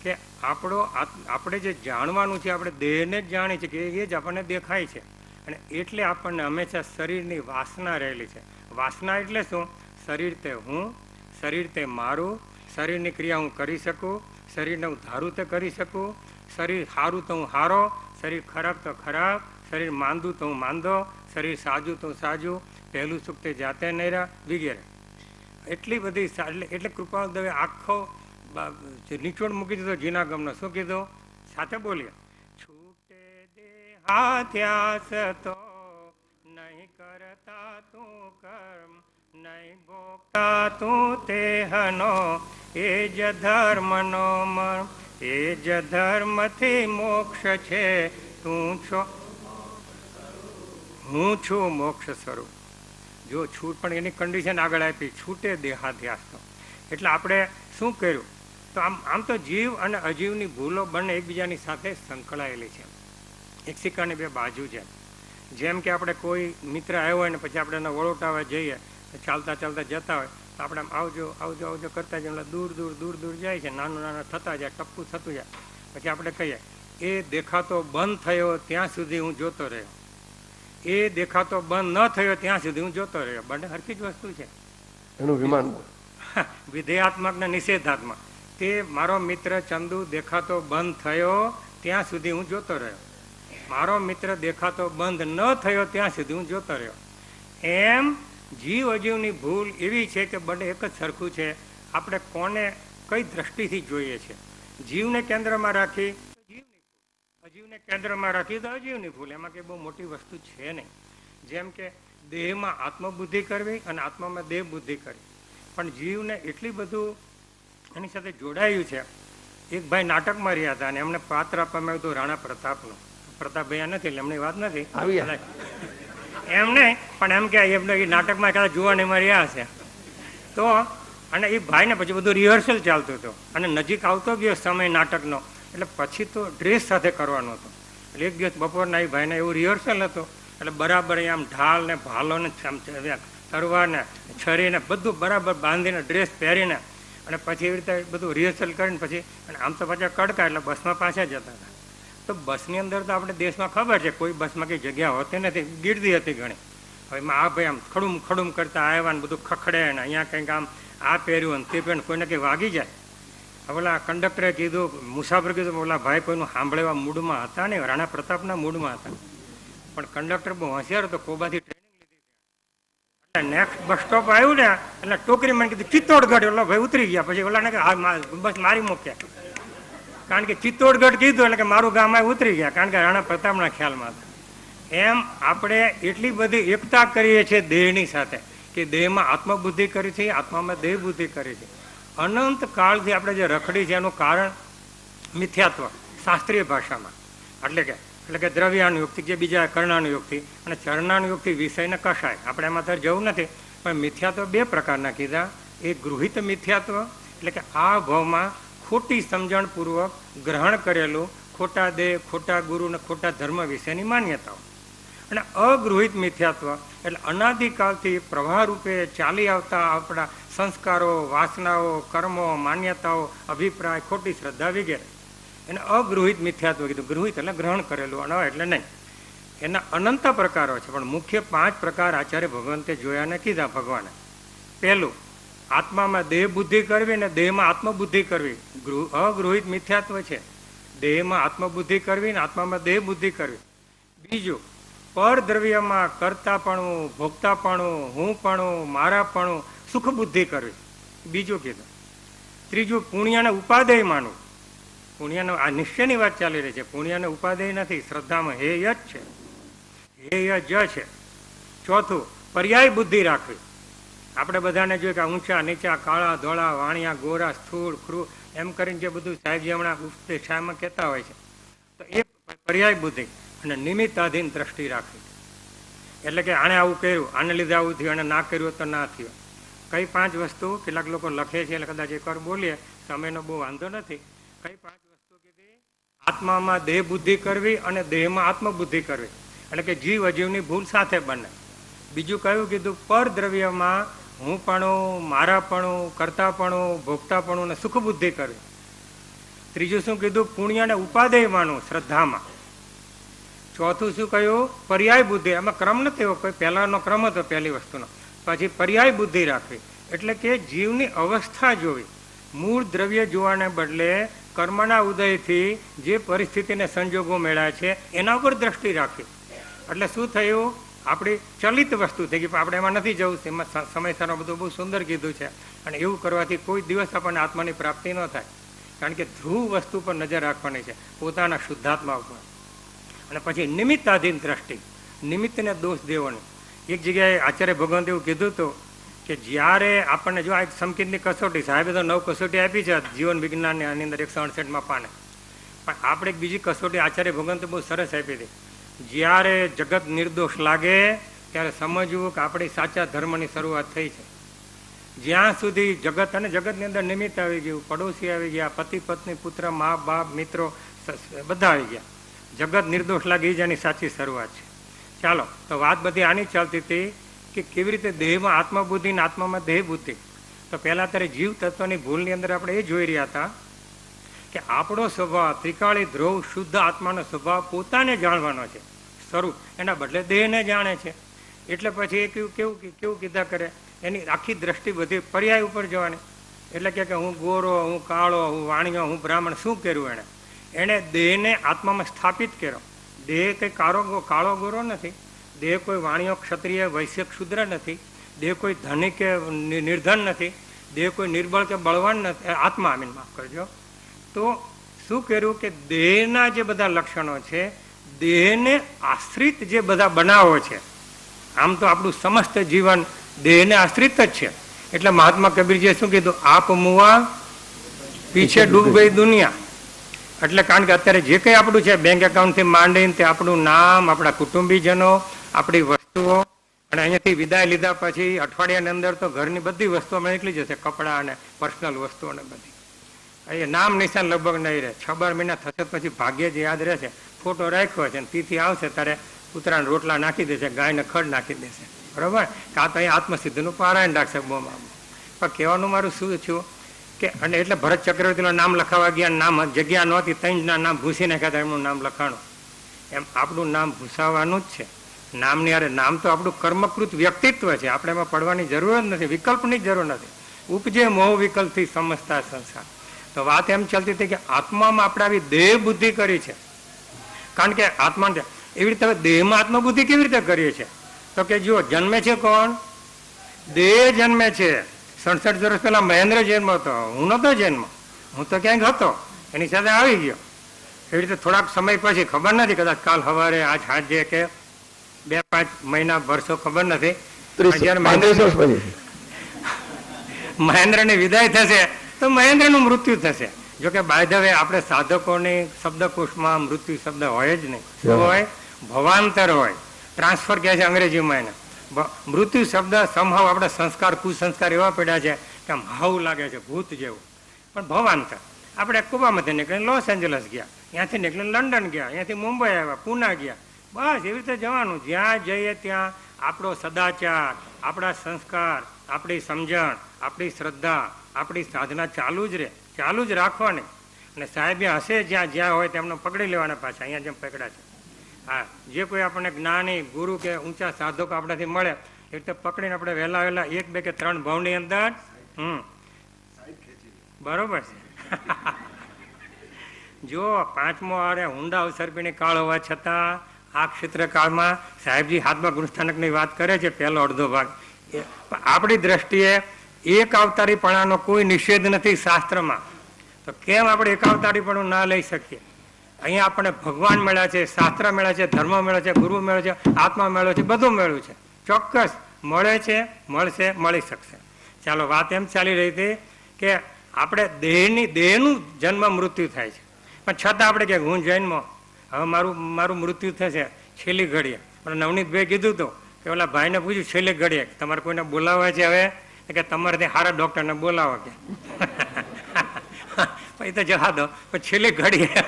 કે આપણે જે જાણવાનું છે, આપણે દેહને જ જાણીએ છીએ કે એ જ આપણને દેખાય છે. અને એટલે આપણને હંમેશા શરીરની વાસના રહેલી છે. વાસના એટલે શું? શરીર તે હું, શરીર તે મારું, શરીરની ક્રિયા હું કરી શકું, શરીરને હું ધારું તે કરી શકું, શરીર સારું તો હું સારો, શરીર ખરાબ તો ખરાબ, શરીર માંદું તો હું માંદો, શરીર સાજું તો સાજું, પહેલું સુખ તે જાતે નહીં રહ્યા, વગેરે. એટલી બધી એટલે કૃપાળુદેવે આખો નીચોડ મૂકી દીધો જીનાગમનો. શું કીધું? સાથે બોલીએ. છૂટે દેહાધ્યાસ તો નહીં કરતા તું કર્મ, નહીં ભોગતા તું તેહનો, એ જ ધર્મનો મર્મ, એ જ ધર્મથી મોક્ષ છે. તું છો, હું છું મોક્ષ સ્વરૂપ. જો છૂટ પણ એની કન્ડિશન આગળ આપી, છૂટે દેહાધ્યાસ. તો એટલે આપણે શું કર્યું? તો આમ તો જીવ અને અજીવની ભૂલો બંને એકબીજાની સાથે સંકળાયેલી છે, એક સિક્કાની બે બાજુ છે. જેમ કે આપણે કોઈ મિત્ર આવ્યો હોય ને પછી આપણે એને વળોટાવા જઈએ, ચાલતા ચાલતા જતા હોય તો આપણે આમ આવજો આવજો આવજો કરતા જઈએ, દૂર દૂર દૂર દૂર જાય છે, નાનું નાના થતા જાય, ટપકું થતું જાય. પછી આપણે કહીએ એ દેખાતો બંધ થયો ત્યાં સુધી હું જોતો રહ્યો, એ દેખાતો બંધ ન થયો ત્યાં સુધી હું જોતો રહ્યો. બંને હરખી જ વસ્તુ છે. એનું વિમાન વિધેયાત્મક ને નિષેધાત્મક. તે મારો મિત્ર ચંદુ દેખાતો બંધ થયો ત્યાં સુધી હું જોતો રહ્યો, મારો મિત્ર દેખાતો બંધ ન થયો ત્યાં સુધી હું જોતો રહ્યો. એમ જીવ અજીવની ભૂલ એવી છે કે બંને એક જ સરખું છે. આપણે કોને કઈ દ્રષ્ટિથી જોઈએ છે. જીવને કેન્દ્રમાં રાખી તો જીવની ભૂલ, અજીવને કેન્દ્રમાં રાખી તો અજીવની ભૂલ. એમાં કંઈ બહુ મોટી વસ્તુ છે નહીં. જેમ કે દેહમાં આત્મબુદ્ધિ કરવી અને આત્મામાં દેહ બુદ્ધિ કરવી. પણ જીવને એટલી બધું એની સાથે જોડાયું છે. એક ભાઈ નાટકમાં રહ્યા હતા અને એમને પાત્ર આપવામાં આવ્યું હતું રાણા પ્રતાપનું. પ્રતાપભાઈ નથી એટલે એમની વાત નથી એમ નહીં, પણ એમ કે એમને એ નાટકમાં કદાચ જોવાનીમાં રહ્યા છે તો. અને એ ભાઈને પછી બધું રિહર્સલ ચાલતું હતું અને નજીક આવતો ગયો સમય નાટકનો, એટલે પછી તો ડ્રેસ સાથે કરવાનો હતો. એટલે એક દિવસ બપોરના એ ભાઈને એવું રિહર્સલ હતો, એટલે બરાબર આમ ઢાલ ને ભાલો ને તરવાર ને છરી ને બધું બરાબર બાંધીને ડ્રેસ પહેરીને અને પછી એવી રીતે બધું રિહર્સલ કરીને પછી અને આમ તો પાછા કડકા એટલે બસમાં પાછા જતા હતા. તો બસની અંદર તો આપણે દેશમાં ખબર છે કોઈ બસમાં કંઈ જગ્યા હોતી નથી, ગીર્દી હતી ઘણી. હવે આ ભાઈ આમ ખડુમ ખડુમ કરતા આવ્યા ને બધું ખખડે ને અહીંયા કંઈક આમ આ પહેર્યું ને તે પહેર્યું, કોઈને કંઈ વાગી જાય. ઓલા કંડક્ટરે કીધું, મુસાફર કીધું ઓલા ભાઈ કોઈનું સાંભળેવા મૂડમાં હતા ને, રાણા પ્રતાપના મૂડમાં હતા. પણ કંડક્ટર બહુ હોશિયાર હતો, કોબાથી ટ્રેનિંગ લીધી એટલે નેક્સ્ટ બસ સ્ટોપ આવ્યું ને એટલે ટોકરી મને કીધું ચિત્તોડગઢ. ઓલો ભાઈ ઉતરી ગયા. પછી ઓલાને કે બસ મારી મૂક્યા, કારણ કે ચિત્તોડગઢ કીધું એટલે કે મારું ગામ ઉતરી ગયા, કારણ કે રાણા પ્રતાપના ખ્યાલમાં હતા. એમ આપણે એટલી બધી એકતા કરીએ છીએ દેહની સાથે કે દેહમાં આત્મબુદ્ધિ કરી છે, આત્મામાં દેહ બુદ્ધિ કરી છે. અનંત કાળથી આપણે જે રખડી છે એનું કારણ મિથ્યાત્વ શાસ્ત્રીય ભાષામાં, એટલે કે દ્રવ્યાનુયુક્તિ કે બીજા કર્ણાનુયુક્તિ અને ચરણાનુયુક્તિ વિષયને કશાય. આપણે એમાં તો જવું નથી, પણ મિથ્યાત્વ બે પ્રકારના કીધા. એક ગૃહિત મિથ્યાત્વ એટલે કે આ ભાવમાં ખોટી સમજણપૂર્વક ગ્રહણ કરેલું ખોટા દેહ, ખોટા ગુરુ અને ખોટા ધર્મ વિશેની માન્યતાઓ. અને અગૃહિત મિથ્યાત્વ એટલે અનાદિકાળથી પ્રવાહ રૂપે ચાલી આવતા આપણા સંસ્કારો, વાસનાઓ, કર્મો, માન્યતાઓ, અભિપ્રાય, ખોટી શ્રદ્ધા વગેરે. એને અગૃહિત મિથ્યાત્વ કીધું. ગૃહિત એટલે ગ્રહણ કરેલું, અને એટલે નહીં. એના અનંત પ્રકારો છે, પણ મુખ્ય 5 પ્રકાર આચાર્ય ભગવંતે જોયાને કીધા ભગવાને. પહેલું, આત્મામાં દેહ બુદ્ધિ કરવી ને દેહમાં આત્મબુદ્ધિ કરવી. અગૃહિત મિથ્યાત્વ છે. દેહમાં આત્મબુદ્ધિ કરવી ને આત્મામાં દેહ બુદ્ધિ કરવી. બીજું, પરદ્રવ્યમાં કરતાપણું, ભોગતાપણું, હુંપણું, મારાપણું, સુખ બુદ્ધિ કરવી. બીજું કીધું. ત્રીજું, પુણ્યને ઉપાદેય માનવું. પુણ્યનો આ નિશ્ચયની વાત ચાલી રહી છે. પુણ્યને ઉપાદેય નથી, શ્રદ્ધામાં હેય જ છે, હેય જ છે. ચોથું, પર્યાય બુદ્ધિ રાખવી. આપણે બધાને જોઈએ કે ઊંચા નીચા, કાળા ધોળા, વાણિયા ગોરા, સ્થૂળ ક્રૂ એમ કરીને જે બધું સાહેબજી હમણાં ઉપદેશામાં કહેતા હોય છે, તો એ પર્યાય બુદ્ધિ. અને નિમિત્તાધીન દ્રષ્ટિ રાખવી, એટલે કે આણે આવું કર્યું, આને લીધે આવું થયું, અને ના કર્યું તો ના થયું. કઈ 5 વસ્તુ કેટલાક લોકો લખે છે, એટલે કદાચ એકવાર બોલીએ, સમયનો બહુ વાંધો નથી. કઈ 5 વસ્તુ કીધી? આત્મામાં દેહ બુદ્ધિ કરવી અને દેહમાં આત્મબુદ્ધિ કરવી, એટલે કે જીવ અજીવની ભૂલ સાથે બને. બીજું કયું કીધું? પરદ્રવ્યમાં હુંપણું, મારાપણું, કરતાપણું, ભોગતાપણું અને સુખ બુદ્ધિ કરવી. ત્રીજું શું કીધું? પુણ્યને ઉપાદેય માનવું શ્રદ્ધામાં. ચોથું શું કહ્યું? પર્યાય બુદ્ધિ. એમાં ક્રમ નથી, કોઈ પહેલાનો ક્રમ હતો પહેલી વસ્તુનો, પછી પર્યાય બુદ્ધિ રાખવી, એટલે કે જીવની અવસ્થા જોવી. મૂળ દ્રવ્ય જોવાને બદલે કર્મના ઉદયથી જે પરિસ્થિતિને સંજોગો મળ્યા છે એના ઉપર દ્રષ્ટિ રાખવી. એટલે શું થયું? આપણી ચલિત વસ્તુ થઈ ગઈ, આપણે એમાં નથી જવું. એમાં સમયસર બધું બહુ સુંદર કીધું છે. અને એવું કરવાથી કોઈ દિવસ આપણને આત્માની પ્રાપ્તિ ન થાય, કારણ કે ધ્રુવ વસ્તુ પર નજર રાખવાની છે, પોતાના શુદ્ધાત્મા ઉપર. અને પછી નિમિત્તાધીન દ્રષ્ટિ, નિમિત્તને દોષ દેવાનો. એક જગ્યાએ આચાર્ય ભગવંતે એવું કીધું હતું કે જ્યારે આપણને જો આ એક સંકિતની કસોટી, સાહેબે તો 9 કસોટી આપી છે જીવન વિજ્ઞાનની, આની અંદર 168માં પાને, પણ આપણે એક બીજી કસોટી આચાર્ય ભગવંતે બહુ સરસ આપી હતી. જ્યારે જગત નિર્દોષ લાગે ત્યારે સમજવું કે આપણી સાચા ધર્મની શરૂઆત થઈ છે. જ્યાં સુધી જગત, અને જગતની અંદર નિમિત્ત આવી ગયું, પડોશી આવી ગયા, પતિ પત્ની પુત્ર મા બાપ મિત્રો બધા આવી ગયા, જગત નિર્દોષ લાગે એ જ એની સાચી શરૂઆત છે. ચાલો, તો વાત બધી આની ચાલતી હતી કે કેવી રીતે દેહમાં આત્મબુદ્ધિ ને આત્મામાં દેહ બુદ્ધિ. તો પહેલાં અત્યારે જીવ તત્વની ભૂલની અંદર આપણે એ જોઈ રહ્યા હતા કે આપણો સ્વભાવ ત્રિકાળી ધ્રુવ શુદ્ધ આત્માનો સ્વભાવ પોતાને જાણવાનો છે સ્વરૂપ, એના બદલે દેહને જાણે છે. એટલે પછી એ કેવું કીધા કરે, એની આખી દ્રષ્ટિ બધી પર્યાય ઉપર જવાની. એટલે કે હું ગોરો, હું કાળો, હું વાણિયો, હું બ્રાહ્મણ, શું કર્યું એણે દેહને આત્મામાં સ્થાપિત કર્યો. દેહ કંઈ કાળો ગોરો નથી, દેહ કોઈ વાણિયો ક્ષત્રિય વૈશ્ય શુદ્ર નથી, દેહ કોઈ ધનિક કે નિર્ધન નથી, દેહ કોઈ નિર્બળ કે બળવાન નથી, આત્મા આમીન માફ કરજો. તો શું કર્યું કે દેહના જે બધા લક્ષણો છે, દેહને આશ્રિત જે બધા બનાવો છે, આમ તો આપણું સમસ્ત જીવન દેહને આશ્રિત જ છે. એટલે મહાત્મા કબીરજીએ શું કીધું, આપ મુવા પીછે ડૂબ ગઈ દુનિયા. એટલે કારણ કે અત્યારે જે કંઈ આપણું છે, બેંક એકાઉન્ટથી માંડીને તે આપણું નામ, આપણા કુટુંબીજનો, આપણી વસ્તુઓ, અને અહીંયાથી વિદાય લીધા પછી અઠવાડિયાની અંદર તો ઘરની બધી વસ્તુઓ નીકળી જશે, કપડાં અને પર્સનલ વસ્તુઓ અને બધી. એ નામ નિશાન લગભગ નહીં રહે. 6-12 મહિના થશે પછી ભાગ્યે જ યાદ રહેશે. ફોટો રાખ્યો છે, તિથિ આવશે ત્યારે કૂતરાને રોટલા નાખી દેશે, ગાયને ખડ નાખી દેશે, બરાબર. કાં તો અહીંયા આત્મસિદ્ધિનું પારાયણ રાખશે બોમાં. પણ કહેવાનું મારું શું થયું કે, અને એટલે ભરત ચક્રવર્તીનું નામ લખાવા ગયા, નામ જગ્યા નહોતી, તંજના નામ ભૂસી નાખ્યા હતા, એમનું નામ લખાણું. એમ આપણું નામ ભૂસાવાનું જ છે. નામની અરે નામ તો આપણું કર્મકૃત વ્યક્તિત્વ છે, આપણે એમાં પડવાની જરૂર જ નથી, વિકલ્પની જરૂર નથી. ઉપજે મોહ વિકલ્પથી સમજતા સંસાર. તો વાત એમ ચાલતી હતી કે આત્મામાં આપણે આવી દેહ બુદ્ધિ કરી છે. કારણ કે આત્મા એવી રીતે દેહમાં આત્મબુદ્ધિ કેવી રીતે કરીએ છીએ, તો કે જુઓ, જન્મે છે કોણ? દેહ જન્મે છે. 67 વર્ષ પહેલા મહેન્દ્ર જન્મ હતો, હું નહોતો જન્મ, હું તો ક્યાંક હતો, એની સાથે આવી ગયો. એવી રીતે થોડાક સમય પછી, ખબર નથી, કદાચ કાલ સવારે, આજ સાંજે કે 2-5 મહિના વર્ષો ખબર નથી, મહેન્દ્રની વિદાય થશે તો મહેન્દ્રનું મૃત્યુ થશે. જોકે બાય ધ વે આપણે સાધકોની શબ્દકોશમાં મૃત્યુ શબ્દ હોય જ નહીં. શું હોય? ભવાંતર હોય, ટ્રાન્સફર કહે છે અંગ્રેજીમાં એને. મૃત્યુ શબ્દ સમહાવ આપણા સંસ્કાર કુસંસ્કાર એવા પડ્યા છે કે આમ હાવ લાગે છે, ભૂત જેવું. પણ ભવાંતર, આપણે કુબામાંથી નીકળીને લોસ એન્જલસ ગયા, ત્યાંથી નીકળીને લંડન ગયા, અહીંયાથી મુંબઈ આવ્યા, પૂના ગયા, બસ એવી રીતે જવાનું. જ્યાં જઈએ ત્યાં આપણો સદાચાર, આપણા સંસ્કાર, આપણી સમજણ, આપણી શ્રદ્ધા, આપણી સાધના ચાલુ જ રહે, ચાલુ જ રાખવાની. અને સાહેબ હશે જ્યાં જ્યાં હોય તેમને પકડી લેવાના પાછા, અહીંયા જેમ પકડ્યા છે. હા, જે કોઈ આપણને જ્ઞાની ગુરુ કે ઊંચા સાધકો આપણાથી મળે એ રીતે પકડીને આપણે વહેલા 1, 2 કે 3 ભાવની અંદર બરોબર છે. જો 5મો આરે ઊંડા અવસરપીણી કાળ હોવા છતાં આ ક્ષેત્રકાળમાં સાહેબજી હાથમાં ગુરુસ્થાનકની વાત કરે છે, પહેલો અડધો ભાગ. આપણી દ્રષ્ટિએ એક અવતારીપણાનો કોઈ નિષેધ નથી શાસ્ત્રમાં. તો કેમ આપણે એક અવતારીપણું ના લઈ શકીએ? અહીંયા આપણને ભગવાન મળ્યા છે, શાસ્ત્ર મળ્યા છે, ધર્મ મળ્યો છે, ગુરુ મળ્યો છે, આત્મા મળ્યો છે, બધું મળ્યું છે. ચોક્કસ મળે છે, મળશે, મળી શકશે. ચાલો, વાત એમ ચાલી રહી હતી કે આપણે દેહનું જન્મ મૃત્યુ થાય છે, પણ છતાં આપણે કે હું જન્મો, હવે મારું મૃત્યુ થશે છેલ્લી ઘડીએ. પણ નવનીતભાઈ કીધું હતું કે ઓલા ભાઈને પૂછ્યું છેલ્લી ઘડીએ તમારે કોઈને બોલાવવા છે હવે, કે તમારે ત્યાં સારા ડૉક્ટરને બોલાવો કે. પછી તો જવા દો, પણ છેલ્લી ઘડીએ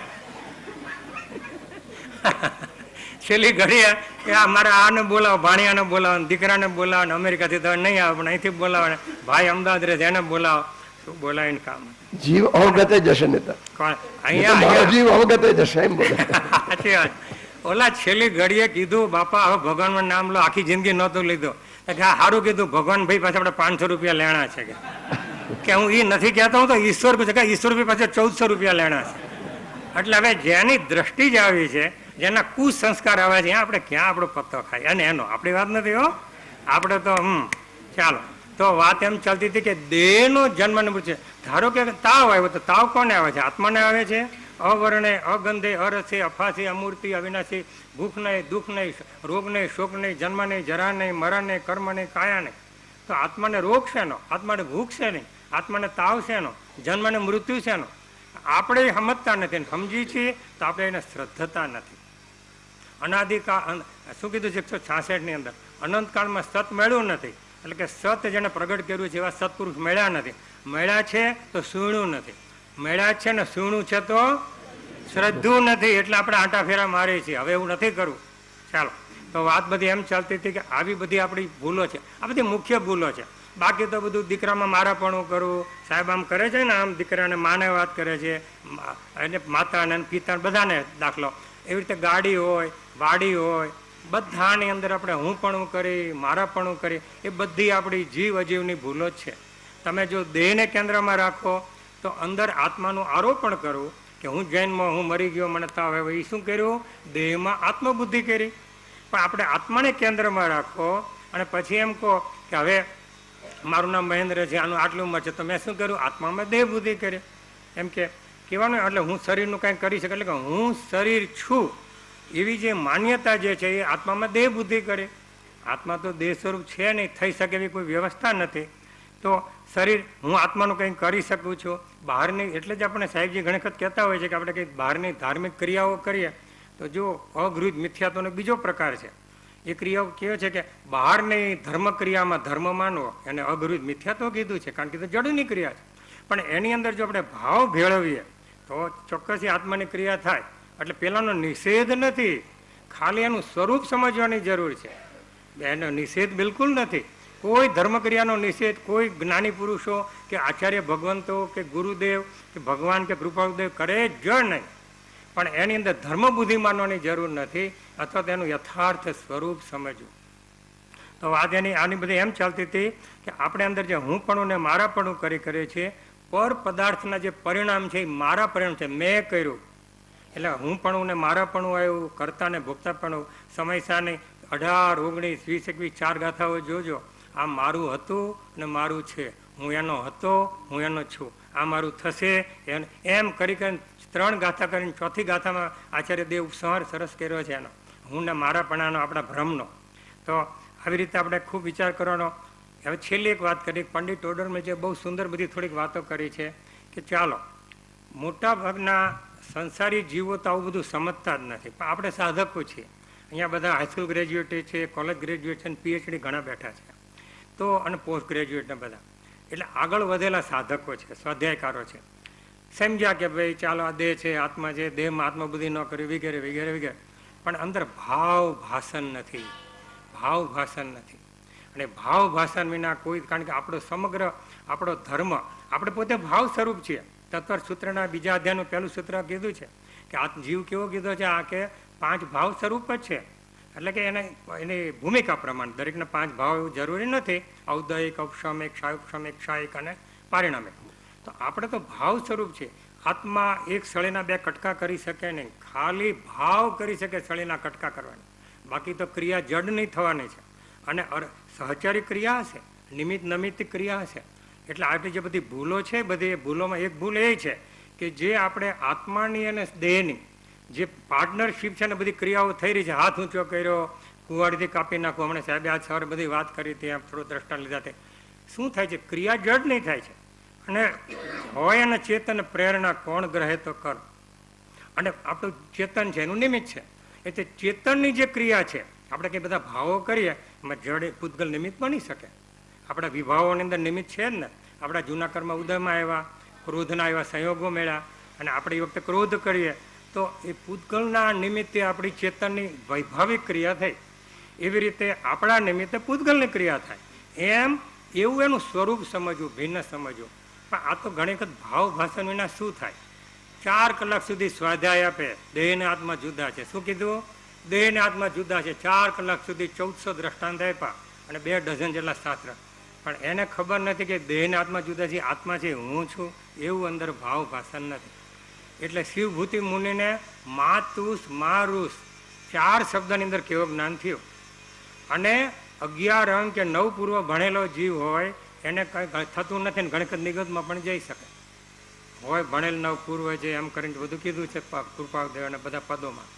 છેલ્લી ઘડીએ કે મારે આને બોલાવો, ભાણિયાને બોલાવો, દીકરાને બોલાવો, અમેરિકાથી તો નહીં આવે પણ અહીંથી બોલાવો, ભાઈ અમદાવાદ રહે એને બોલાવો. શું બોલાવીને કામ? જીવ અવગતે જશે નેતા, અહીંયા જીવ અવગતે જશે એમ બોલે. સાચી વાત. ઓલા છેલ્લી ઘડીએ કીધું બાપા હવે ભગવાનનું નામ લો, આખી જિંદગી નહોતું લીધું. સારું કીધું, ભગવાન ભાઈ પાસે આપણે 500 રૂપિયા લેણા છે કે હું એ નથી કહેતો, હું તો ઈશ્વર ઈશ્વર ભાઈ પાસે 1400 રૂપિયા લેણા છે. એટલે હવે જેની દ્રષ્ટિ જ આવી છે, જેના કુસંસ્કાર આવે છે, આપણે ક્યાં આપણો પત્તો ખાય? અને એનો આપણી વાત નથી હો, આપણે તો ચાલો. તો વાત એમ ચાલતી હતી કે દેહનો જન્મ છે. ધારો કે તાવ આવ્યો તો તાવ કોને આવે છે? આત્માને આવે છે. અવર્ણે અગંધે અરસે અફાસે અમૂર્તિ અવિનાશી, ભૂખ નહીં, દુઃખ નહીં, રોગ નહીં, શોક નહીં, જન્મ નહીં, જરા નહીં, મરણ નહીં, કર્મ નહીં, કાયા નહીં. તો આત્માને રોગ શેનો? આત્માને ભૂખ છે નહીં, આત્માને તાવ શેનો, જન્મને મૃત્યુ શેનો? આપણે સમજતા નથી, સમજી છીએ તો આપણે એને શ્રદ્ધતા નથી. અનાદિકાળ શું કીધું છે 166 અંદર, અનંતકાળમાં સત મળ્યું નથી. એટલે કે સત જેને પ્રગટ કર્યું છે એવા સત્પુરુષ મળ્યા નથી. મળ્યા છે તો સુણ્યું નથી, મળ્યા છે ને સુણ્યું છે તો શ્રદ્ધું નથી. એટલે આપણે આંટા ફેરા મારીએ છીએ. હવે એવું નથી કરવું. ચાલો, તો વાત બધી એમ ચાલતી હતી કે આવી બધી આપણી ભૂલો છે, આ બધી મુખ્ય ભૂલો છે. બાકી તો બધું દીકરામાં મારાપણું કરવું, સાહેબ આમ કરે છે ને, આમ દીકરાને માને વાત કરે છે, એને માતાને પિતાને બધાને દાખલો. એવી રીતે ગાડી હોય, વાડી હોય, બધાની અંદર આપણે હુંપણું કરી, મારાપણું કરી, એ બધી આપણી જીવ અજીવની ભૂલો જ છે. તમે જો દેહને કેન્દ્રમાં રાખો તો અંદર આત્માનું આરોપણ કરવું કે હું જૈનમાં હું મરી ગયો, મને તાવ આવ્યો, એ શું કર્યું? દેહમાં આત્મબુદ્ધિ કરી. પણ આપણે આત્માને કેન્દ્રમાં રાખો અને પછી એમ કહો કે હવે મારું નામ મહેન્દ્ર છે, આનું આટલી ઉંમર છે, તો મેં શું કર્યું? આત્મામાં દેહ બુદ્ધિ કરી. એમ કે કહેવાનું એટલે હું શરીરનું કંઈ કરી શકે, એટલે કે હું શરીર છું એવી જે માન્યતા જે છે એ આત્મામાં દેહ બુદ્ધિ કરે. આત્મા તો દેહ સ્વરૂપ છે નહીં, થઈ શકે એવી કોઈ વ્યવસ્થા નથી. તો શરીર હું આત્માનું કંઈ કરી શકું છું બહારની. એટલે જ આપણે સાહેબજી ઘણી વખત કહેતા હોય છે કે આપણે કંઈક બહારની ધાર્મિક ક્રિયાઓ કરીએ તો જો અગૃહિત મિથ્યાત્વનો બીજો પ્રકાર છે. એ ક્રિયાઓ કેવો છે કે બહારની ધર્મ ક્રિયામાં ધર્મ માનવો એને અગૃહિત મિથ્યાત્વ કીધું છે, કારણ કે તે જડની ક્રિયા છે. પણ એની અંદર જો આપણે ભાવ ભેળવીએ તો ચોક્કસ આત્માની ક્રિયા થાય. એટલે પેલાનો નિષેધ નથી, ખાલી એનું સ્વરૂપ સમજવાની જરૂર છે. એનો નિષેધ બિલકુલ નથી. કોઈ ધર્મક્રિયાનો નિષેધ કોઈ જ્ઞાની પુરુષો કે આચાર્ય ભગવંતો કે ગુરુદેવ કે ભગવાન કે કૃપાદેવ કરે જ નહીં. પણ એની અંદર ધર્મ બુદ્ધિ માનવાની જરૂર નથી, અથવા તેનું યથાર્થ સ્વરૂપ સમજવું. તો વાત આની બધી એમ ચાલતી હતી કે આપણે અંદર જે હુંપણું ને મારાપણું કરીએ છીએ, પર પદાર્થના જે પરિણામ છે એ મારા પરિણામ છે, મેં કર્યું. એટલે હુંપણું ને મારાપણું આવ્યું, કરતા ને ભોગતાપણું. સમયસાની 18, 19, 20, 21 4 ગાથાઓ જોજો. આ મારું હતું ને મારું છે, હું એનો હતો, હું એનો છું, આ મારું થશે, એમ કરી કરીને 3 ગાથા કરીને 4થી ગાથામાં આચાર્ય દેવ ઉપસંહાર સરસ કર્યો છે એનો, હું ને મારાપણાનો, આપણા ભ્રમનો. તો આવી રીતે આપણે ખૂબ વિચાર કરવાનો. હવે છેલ્લી એક વાત કરી, પંડિત ટોડરમલે જે બહુ સુંદર બધી થોડીક વાતો કરી છે કે ચાલો મોટા ભાગના સંસારી જીવો તો આવું બધું સમજતા જ નથી, પણ આપણે સાધકો છીએ. અહીંયા બધા હાઈસ્કૂલ ગ્રેજ્યુએટ છે, કોલેજ ગ્રેજ્યુએટ છે, પીએચડી ઘણા બેઠા છે, તો અને પોસ્ટ ગ્રેજ્યુએટને બધા. એટલે આગળ વધેલા સાધકો છે, સ્વાધ્યાયકારો છે. સમજ્યા કે ભાઈ ચાલો આ દેહ છે, આત્મા છે, દેહમાં આત્મબુદ્ધિ ન કરવી વગેરે વગેરે વગેરે. પણ અંદર ભાવ ભાષણ નથી, ભાવ ભાષણ નથી. અને ભાવ ભાષણ વિના કોઈ, કારણ કે આપણો સમગ્ર આપણો ધર્મ, આપણે પોતે ભાવ સ્વરૂપ છીએ. તત્વ સૂત્રના બીજા અધ્યાયનું પહેલું સૂત્ર કીધું છે કે આ જીવ કેવો કીધો છે? આ કે 5 ભાવ સ્વરૂપ જ છે. એટલે કે એની ભૂમિકા પ્રમાણે દરેકના 5 ભાવ એવું જરૂરી નથી, ઔદયિક, ઔપસામિક, ક્ષાયુપસામિક, ક્ષાયિક અને પારિણામિક. તો આપણે તો ભાવ સ્વરૂપ છે. આત્મા એક સળીના 2 કટકા કરી શકે નહીં, ખાલી ભાવ કરી શકે સળીના કટકા કરવાની. બાકી તો ક્રિયા જડ નહીં થવાની છે. અને સહચારી ક્રિયા હશે, નિમિત્ત નમિત્ત ક્રિયા હશે. એટલે આપણી જે બધી ભૂલો છે, બધી ભૂલોમાં એક ભૂલ એ છે કે જે આપણે આત્માની અને દેહની જે પાર્ટનરશીપ છે ને બધી ક્રિયાઓ થઈ રહી છે. હાથ ઊંચો કર્યો, કુવાડીથી કાપી નાખવું, હમણાં સાહેબે આજ સવારે બધી વાત કરી હતી, આમ થોડું દ્રષ્ટાંત લીધા તે શું થાય છે? ક્રિયા જડ નહીં થાય છે. અને હોય અને ચેતન પ્રેરણા કોણ ગ્રહે તો કર. અને આપણું ચેતન છે એનું નિમિત્ત છે. એટલે ચેતનની જે ક્રિયા છે, આપણે કંઈ બધા ભાવો કરીએ એમાં જડ પૂતગલ નિમિત્ત બની શકે. આપણા વિભાવોની અંદર નિમિત્ત છે જ ને. આપણા જૂના કર્મ ઉદયમાં આવ્યા, ક્રોધના એવા સંયોગો મળ્યા, અને આપણે એ વખતે ક્રોધ કરીએ તો એ પૂતગલના નિમિત્તે આપણી ચેતનની વૈભાવિક ક્રિયા થઈ. એવી રીતે આપણા નિમિત્તે પૂતગલની ક્રિયા થાય. એમ એવું એનું સ્વરૂપ સમજવું, ભિન્ન સમજવું. પણ આ તો ઘણી વખત ભાવ ભાષણ વિના શું થાય? 4 કલાક સુધી સ્વાધ્યાય આપે, દેહને આત્મા જુદા છે. શું કીધું? દેહને આત્મા જુદા છે. 4 કલાક સુધી 1400 દ્રષ્ટાંત આપ્યા અને 2 ડઝન જેટલા શાસ્ત્ર. પણ એને ખબર નથી કે દેહને આત્મા જુદા છે, આત્મા છે હું છું, એવું અંદર ભાવ ભાષણ નથી. એટલે શિવભૂતિ મુનિને માતુસ મારુસ 4 શબ્દની અંદર કેવો જ્ઞાન થયું. અને 11 અંક કે 9 પૂર્વ ભણેલો જીવ હોય એને કંઈ થતું નથી ને ઘણી વખત નિગતમાં પણ જઈ શકે. હોય ભણેલ નવ પૂર્વ છે એમ કરીને બધું કીધું છે કૃપાદેવ અને બધા પદોમાં.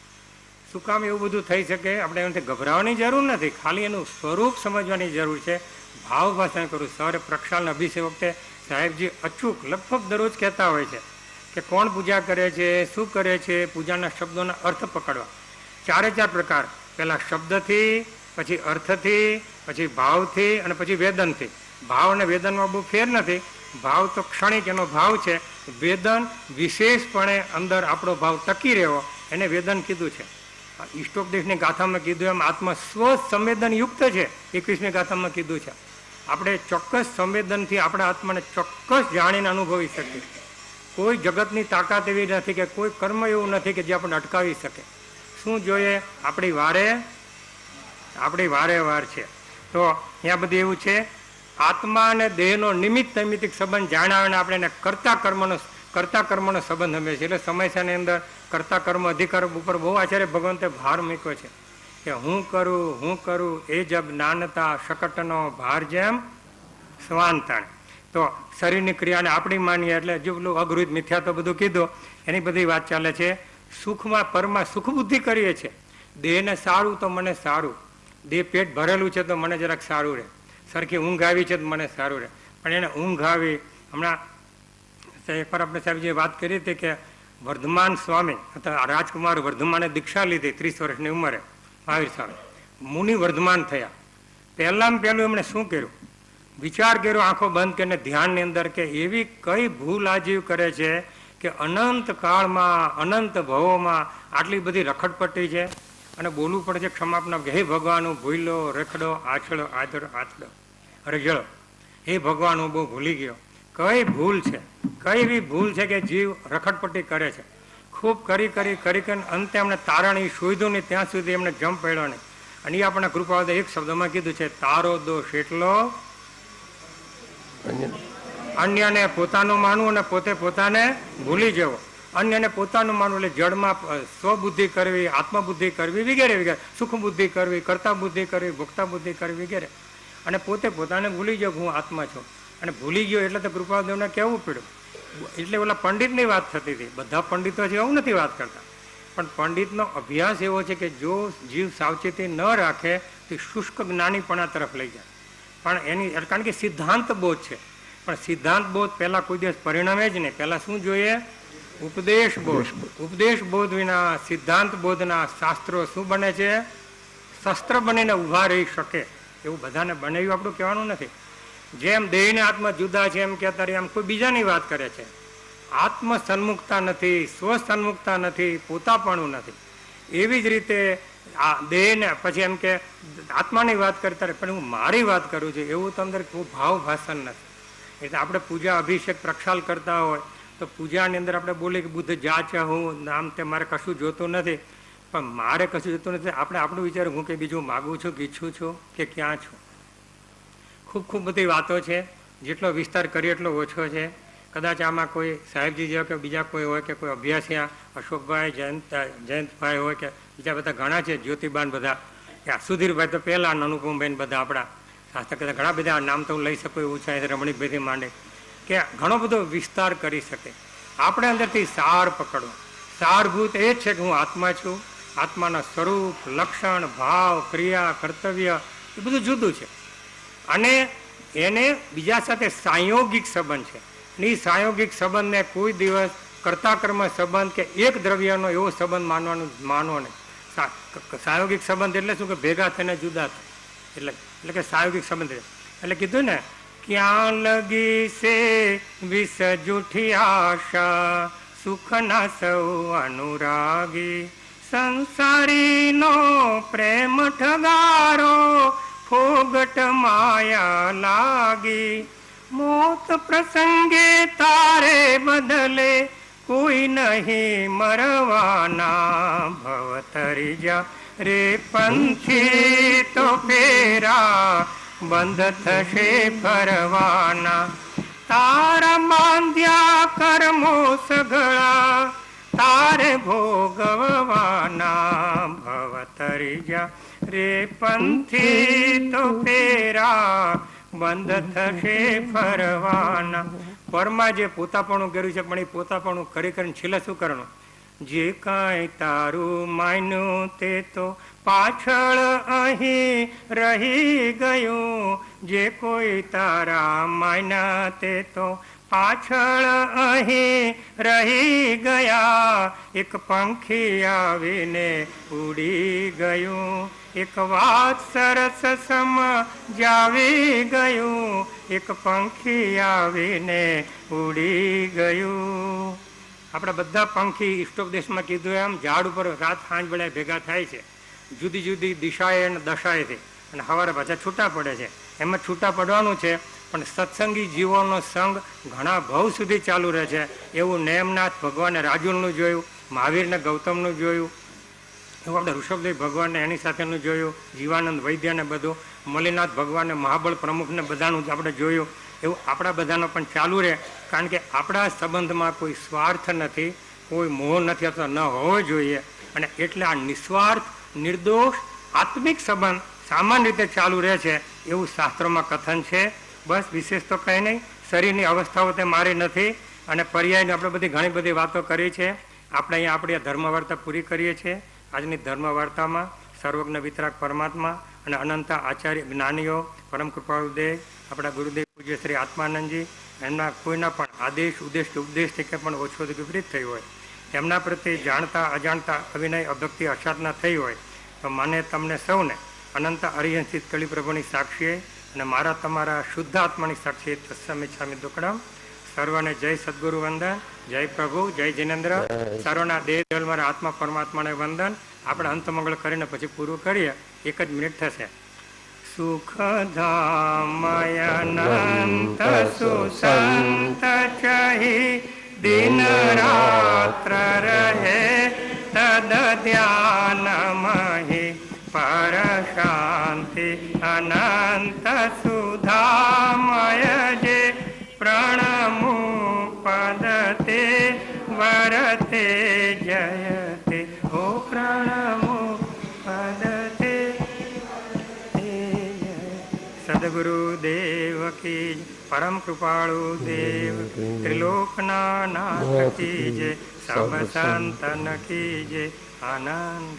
શું કામ એવું બધું થઈ શકે? આપણે એનાથી ગભરાવાની જરૂર નથી, ખાલી એનું સ્વરૂપ સમજવાની જરૂર છે. ભાવ ભાષણ કરું. સવારે પ્રક્ષાલના અભિષેક વખતે સાહેબજી અચૂક લગભગ દરરોજ કહેતા હોય છે કે કોણ પૂજા કરે છે, શું કરે છે, પૂજાના શબ્દોના અર્થ પકડવા. 4 પ્રકાર. પહેલાં શબ્દથી, પછી અર્થથી, પછી ભાવથી અને પછી વેદનથી. ભાવ અને વેદનમાં બહુ ફેર નથી. ભાવ તો ક્ષણિક એનો ભાવ છે. વેદન વિશેષપણે અંદર આપણો ભાવ ટકી રહ્યો એને વેદન કીધું છે. ઈષ્ટોપદેશની ગાથામાં કીધું એમ આત્મા સ્વ સંવેદન યુક્ત છે. 21મી ગાથામાં કીધું છે. આપણે ચોક્કસ સંવેદનથી આપણા આત્માને ચોક્કસ જાણીને અનુભવી શકીએ. કોઈ જગતની તાકાત એવી નથી કે કોઈ કર્મ એવું નથી કે જે આપણને અટકાવી શકે. શું જોઈએ? આપણી વારે વાર છે. તો અહીંયા બધું એવું છે. આત્મા અને દેહનો નિમિત્ત નૈમિત્તિક સંબંધ જાણાવીને આપણે એને કરતા કર્મનો સંબંધ હમે છે. એટલે સમયસાની અંદર કરતા કર્મ અધિકાર ઉપર બહુ આચાર્ય ભગવંતે ભાર મૂક્યો છે કે હું કરું એ જબ જ્ઞાનતા શકટનો ભાર જેમ સ્વાંતણ. તો શરીરની ક્રિયાને આપણી માનીએ એટલે જો પેલું અગૃહિત મિથ્યા તો બધું કીધું એની બધી વાત ચાલે છે. સુખમાં પરમાં સુખ બુદ્ધિ કરીએ છીએ. દેહને સારું તો મને સારું, દેહ પેટ ભરેલું છે તો મને જરાક સારું રહે, સરખી ઊંઘ આવી છે તો મને સારું રહે. પણ એને ઊંઘ આવી. હમણાં એકવાર આપણે સાહેબજીએ વાત કરી હતી કે વર્ધમાન સ્વામી અથવા રાજકુમાર વર્ધમાને દીક્ષા લીધી 30 વર્ષની ઉંમરે મહાવીર સ્વામી. મુનિ વર્ધમાન થયા. પહેલાં એમણે શું કર્યું? વિચાર કર્યો આંખો બંધ કરીને ધ્યાનની અંદર કે એવી કઈ ભૂલ આજીવ કરે છે કે અનંત કાળમાં અનંત ભવોમાં આટલી બધી રખડપટ્ટી છે. અને બોલવું પડે છે ક્ષમાપના કે હે ભગવાન હું ભૂલો, રખડો, આછડો, આછડો, રજળો, હે ભગવાન હું બહુ ભૂલી ગયો. કઈ ભૂલ છે? કઈ એવી ભૂલ છે કે જીવ રખડપટ્ટી કરે છે? ખૂબ કરી અંતે એમને તારણ એ શોધ્યું નહીં ત્યાં સુધી એમને જમ પડ્યો નહીં. અને એ આપણને કૃપાવદે એક શબ્દમાં કીધું છે, તારો દોષ એટલો અન્યને પોતાનું માનવું અને પોતે પોતાને ભૂલી જવો. અન્યને પોતાનું માનવું એટલે જળમાં સ્વબુદ્ધિ કરવી, આત્મબુદ્ધિ કરવી વગેરે વગેરે, સુખ બુદ્ધિ કરવી, કર્તા બુદ્ધિ કરવી, ભોક્તા બુદ્ધિ કરવી વગેરે. અને પોતે પોતાને ભૂલી જાવ હું આત્મા છું. અને ભૂલી ગયો એટલે તો કૃપાદેવને કહેવું પડ્યું. એટલે ઓલા પંડિતની વાત થતી હતી. બધા પંડિતો છે એવું નથી વાત કરતા, પણ પંડિતનો અભ્યાસ એવો છે કે જો જીવ સાવચેતી ન રાખે તો શુષ્ક જ્ઞાનીપણા તરફ લઈ જાય. પણ એની કારણ કે સિદ્ધાંત બોધ છે. પણ સિદ્ધાંત બોધ પહેલાં કોઈ દિવસ પરિણમે જ નહીં. પહેલાં શું જોઈએ? ઉપદેશ બોધ. ઉપદેશ બોધ વિના સિદ્ધાંત બોધના શાસ્ત્રો શું બને છે? શસ્ત્ર બનીને ઊભા રહી શકે એવું બધાને બને એવું આપણું કહેવાનું નથી. જેમ દેહને આત્મા જુદા છે એમ કહેતા એમ કોઈ બીજાની વાત કરે છે. આત્મ સન્મુખતા નથી, સ્વ સન્મુખતા નથી, પોતાપણું નથી. એવી જ રીતે આ દેહને પછી એમ કે આત્માની વાત કરતા રહે પણ હું મારી વાત કરું છું એવું તો અંદર ભાવ ભાષણ નથી. એટલે આપણે પૂજા અભિષેક પ્રક્ષાલ કરતા હોય તો પૂજાની અંદર આપણે બોલીએ કે બુદ્ધ જા છે હું નામ તે મારે કશું જોતું નથી. પણ મારે કશું જોતું નથી. આપણે આપણું વિચાર હું કે બીજું માગું છું કે ઈચ્છું છું કે ક્યાં છું. ખૂબ બધી વાતો છે. જેટલો વિસ્તાર કરીએ એટલો ઓછો છે. કદાચ આમાં કોઈ સાહેબજી જેવા કે બીજા કોઈ હોય કે કોઈ અભ્યાસિયા અશોકભાઈ, જયંતભાઈ હોય કે બીજા બધા ઘણા છે, જ્યોતિબાન બધા, કે સુધીરભાઈ તો પહેલાં, અનુપમભાઈ બધા આપણા શાસ્ત્ર કરતા ઘણા બધા નામ તો હું લઈ શકું એવું છે. રમણીકભાઈથી માંડે કે ઘણો બધો વિસ્તાર કરી શકે. આપણે અંદરથી સાર પકડવો. સારભૂત એ જ છે કે હું આત્મા છું. આત્માના સ્વરૂપ, લક્ષણ, ભાવ, ક્રિયા, કર્તવ્ય એ બધું જુદું છે. અને એને બીજા સાથે સાંયોગિક સંબંધ છે. એ સાંયોગિક સંબંધને કોઈ દિવસ કર્તાકર્મ સંબંધ કે એક દ્રવ્યનો એવો સંબંધ માનવો નહીં. સાંયોગિક સંબંધ એટલે શું કે ભેગા થઈને જુદા થાય એટલે કે સાંયોગિક સંબંધ. એટલે કીધું ને, ક્યાં લગી સે વિષ જૂઠી આશા, સુખના સૌ અનુરાગી, સંસારીનો પ્રેમ ઠગારો, ફોગટ માયા લાગી, મોત પ્રસંગે તારે બદલે કોઈ નહીં મરવાના, ભવ તરી જા રે પંથી તો ફેરા બંધ થશે ફરવાના, તારા બાંધ્યા કર્મો સઘળા તારે ભોગવવાના, ભવ તરી જા રે પંથી તો ફેરા બંધ થશે ફરવાના. પરમાં જે પોતાપણું કર્યું છે પણ એ પોતાપણું કરી કરીને છેલ્લે શું કરવાનું? જે કાંઈ તારું માન્યું તે તો પાછળ અહીં રહી ગયું. જે કોઈ તારા માન્યા તે તો પાછળ અહીં રહી ગયા. એક પંખી આવીને ઉડી ગયું. એક વાત સરસ સમજાવી ગયું. એક પંખી આવીને ઉડી ગયું. આપણા બધા પંખી ઈષ્ટોપદેશમાં કીધું એમ ઝાડ ઉપર રાત સાંજ વેળાએ ભેગા થાય છે, જુદી જુદી દિશાએ અને દશાએથી, અને સવારે પાછા છૂટા પડે છે. એમ જ છૂટા પડવાનું છે. પણ સત્સંગી જીવોનો સંગ ઘણા ભવ સુધી ચાલુ રહે છે. એવું નેમનાથ ભગવાને રાજુલનું જોયું, મહાવીરને ગૌતમનું જોયું, એવું આપણે ઋષભદેવ ભગવાનને એની સાથેનું જોયું, જીવાનંદ વૈદ્યને બધું, મલિનાથ ભગવાનને મહાબળ પ્રમુખને બધાનું આપણે જોયું. એવું આપણા બધાનો પણ ચાલુ રહે. કારણ કે આપણા સંબંધમાં કોઈ સ્વાર્થ નથી, કોઈ મોહ નથી, અથવા ન હોવો જોઈએ. અને એટલે આ નિસ્વાર્થ નિર્દોષ આત્મિક સંબંધ સામાન્ય રીતે ચાલુ રહે છે એવું શાસ્ત્રોમાં કથન છે. બસ વિશેષ તો કંઈ નહીં. શરીરની અવસ્થાઓ તે મારી નથી. અને પર્યાયની આપણે બધી ઘણી બધી વાતો કરી છે. આપણે અહીંયા આપણી ધર્મ વાર્તા પૂરી કરીએ છીએ. આજની ધર્મ વાર્તામાં સર્વજ્ઞ વિતરાગ પરમાત્મા અને અનંત આચાર્ય જ્ઞાનીઓ, પરમ કૃપાળુદેવ, આપણા ગુરુદેવ પૂજ્ય શ્રી આત્માનંદજી, એમના કોઈના પણ આદેશ ઉદ્દેશ કે ઉપદેશથી કે પણ ઓછોથી વિપરીત થઈ હોય, એમના પ્રત્યે જાણતા અજાણતા અવિનય અભક્તિ અસાધના થઈ હોય, તો મને તમને સૌને અનંત અરિહંસિત કલિપ્રભુની સાક્ષીએ અને મારા તમારા શુદ્ધ આત્માની સાક્ષીએ તત્સમિચ્છામિ દુક્કડમ. સર્વને જય સદગુરુ વંદન, જય પ્રભુ, જય જિનેન્દ્ર. સર્વના દેહ દલ મારા આત્મા પરમાત્માને વંદન. આપણે અંતમંગળ કરીને પછી પૂરું કરીએ. 1 જ મિનિટ થશે. સુખધામયનંત સુસંત ચહી દિન રાત્ર રહે તદ ધ્યાનમહી પર શાંતિ અનંત સુધામય જે પ્રણમુ પદતે વરતે જયતે. ઓ પ્રણમુ પદતે. સદગુરુદેવ કી પરમ કૃપાળુ દેવ, ત્રિલોકના નાથ કી જય, સબ સંતન કી જય. આનંદ.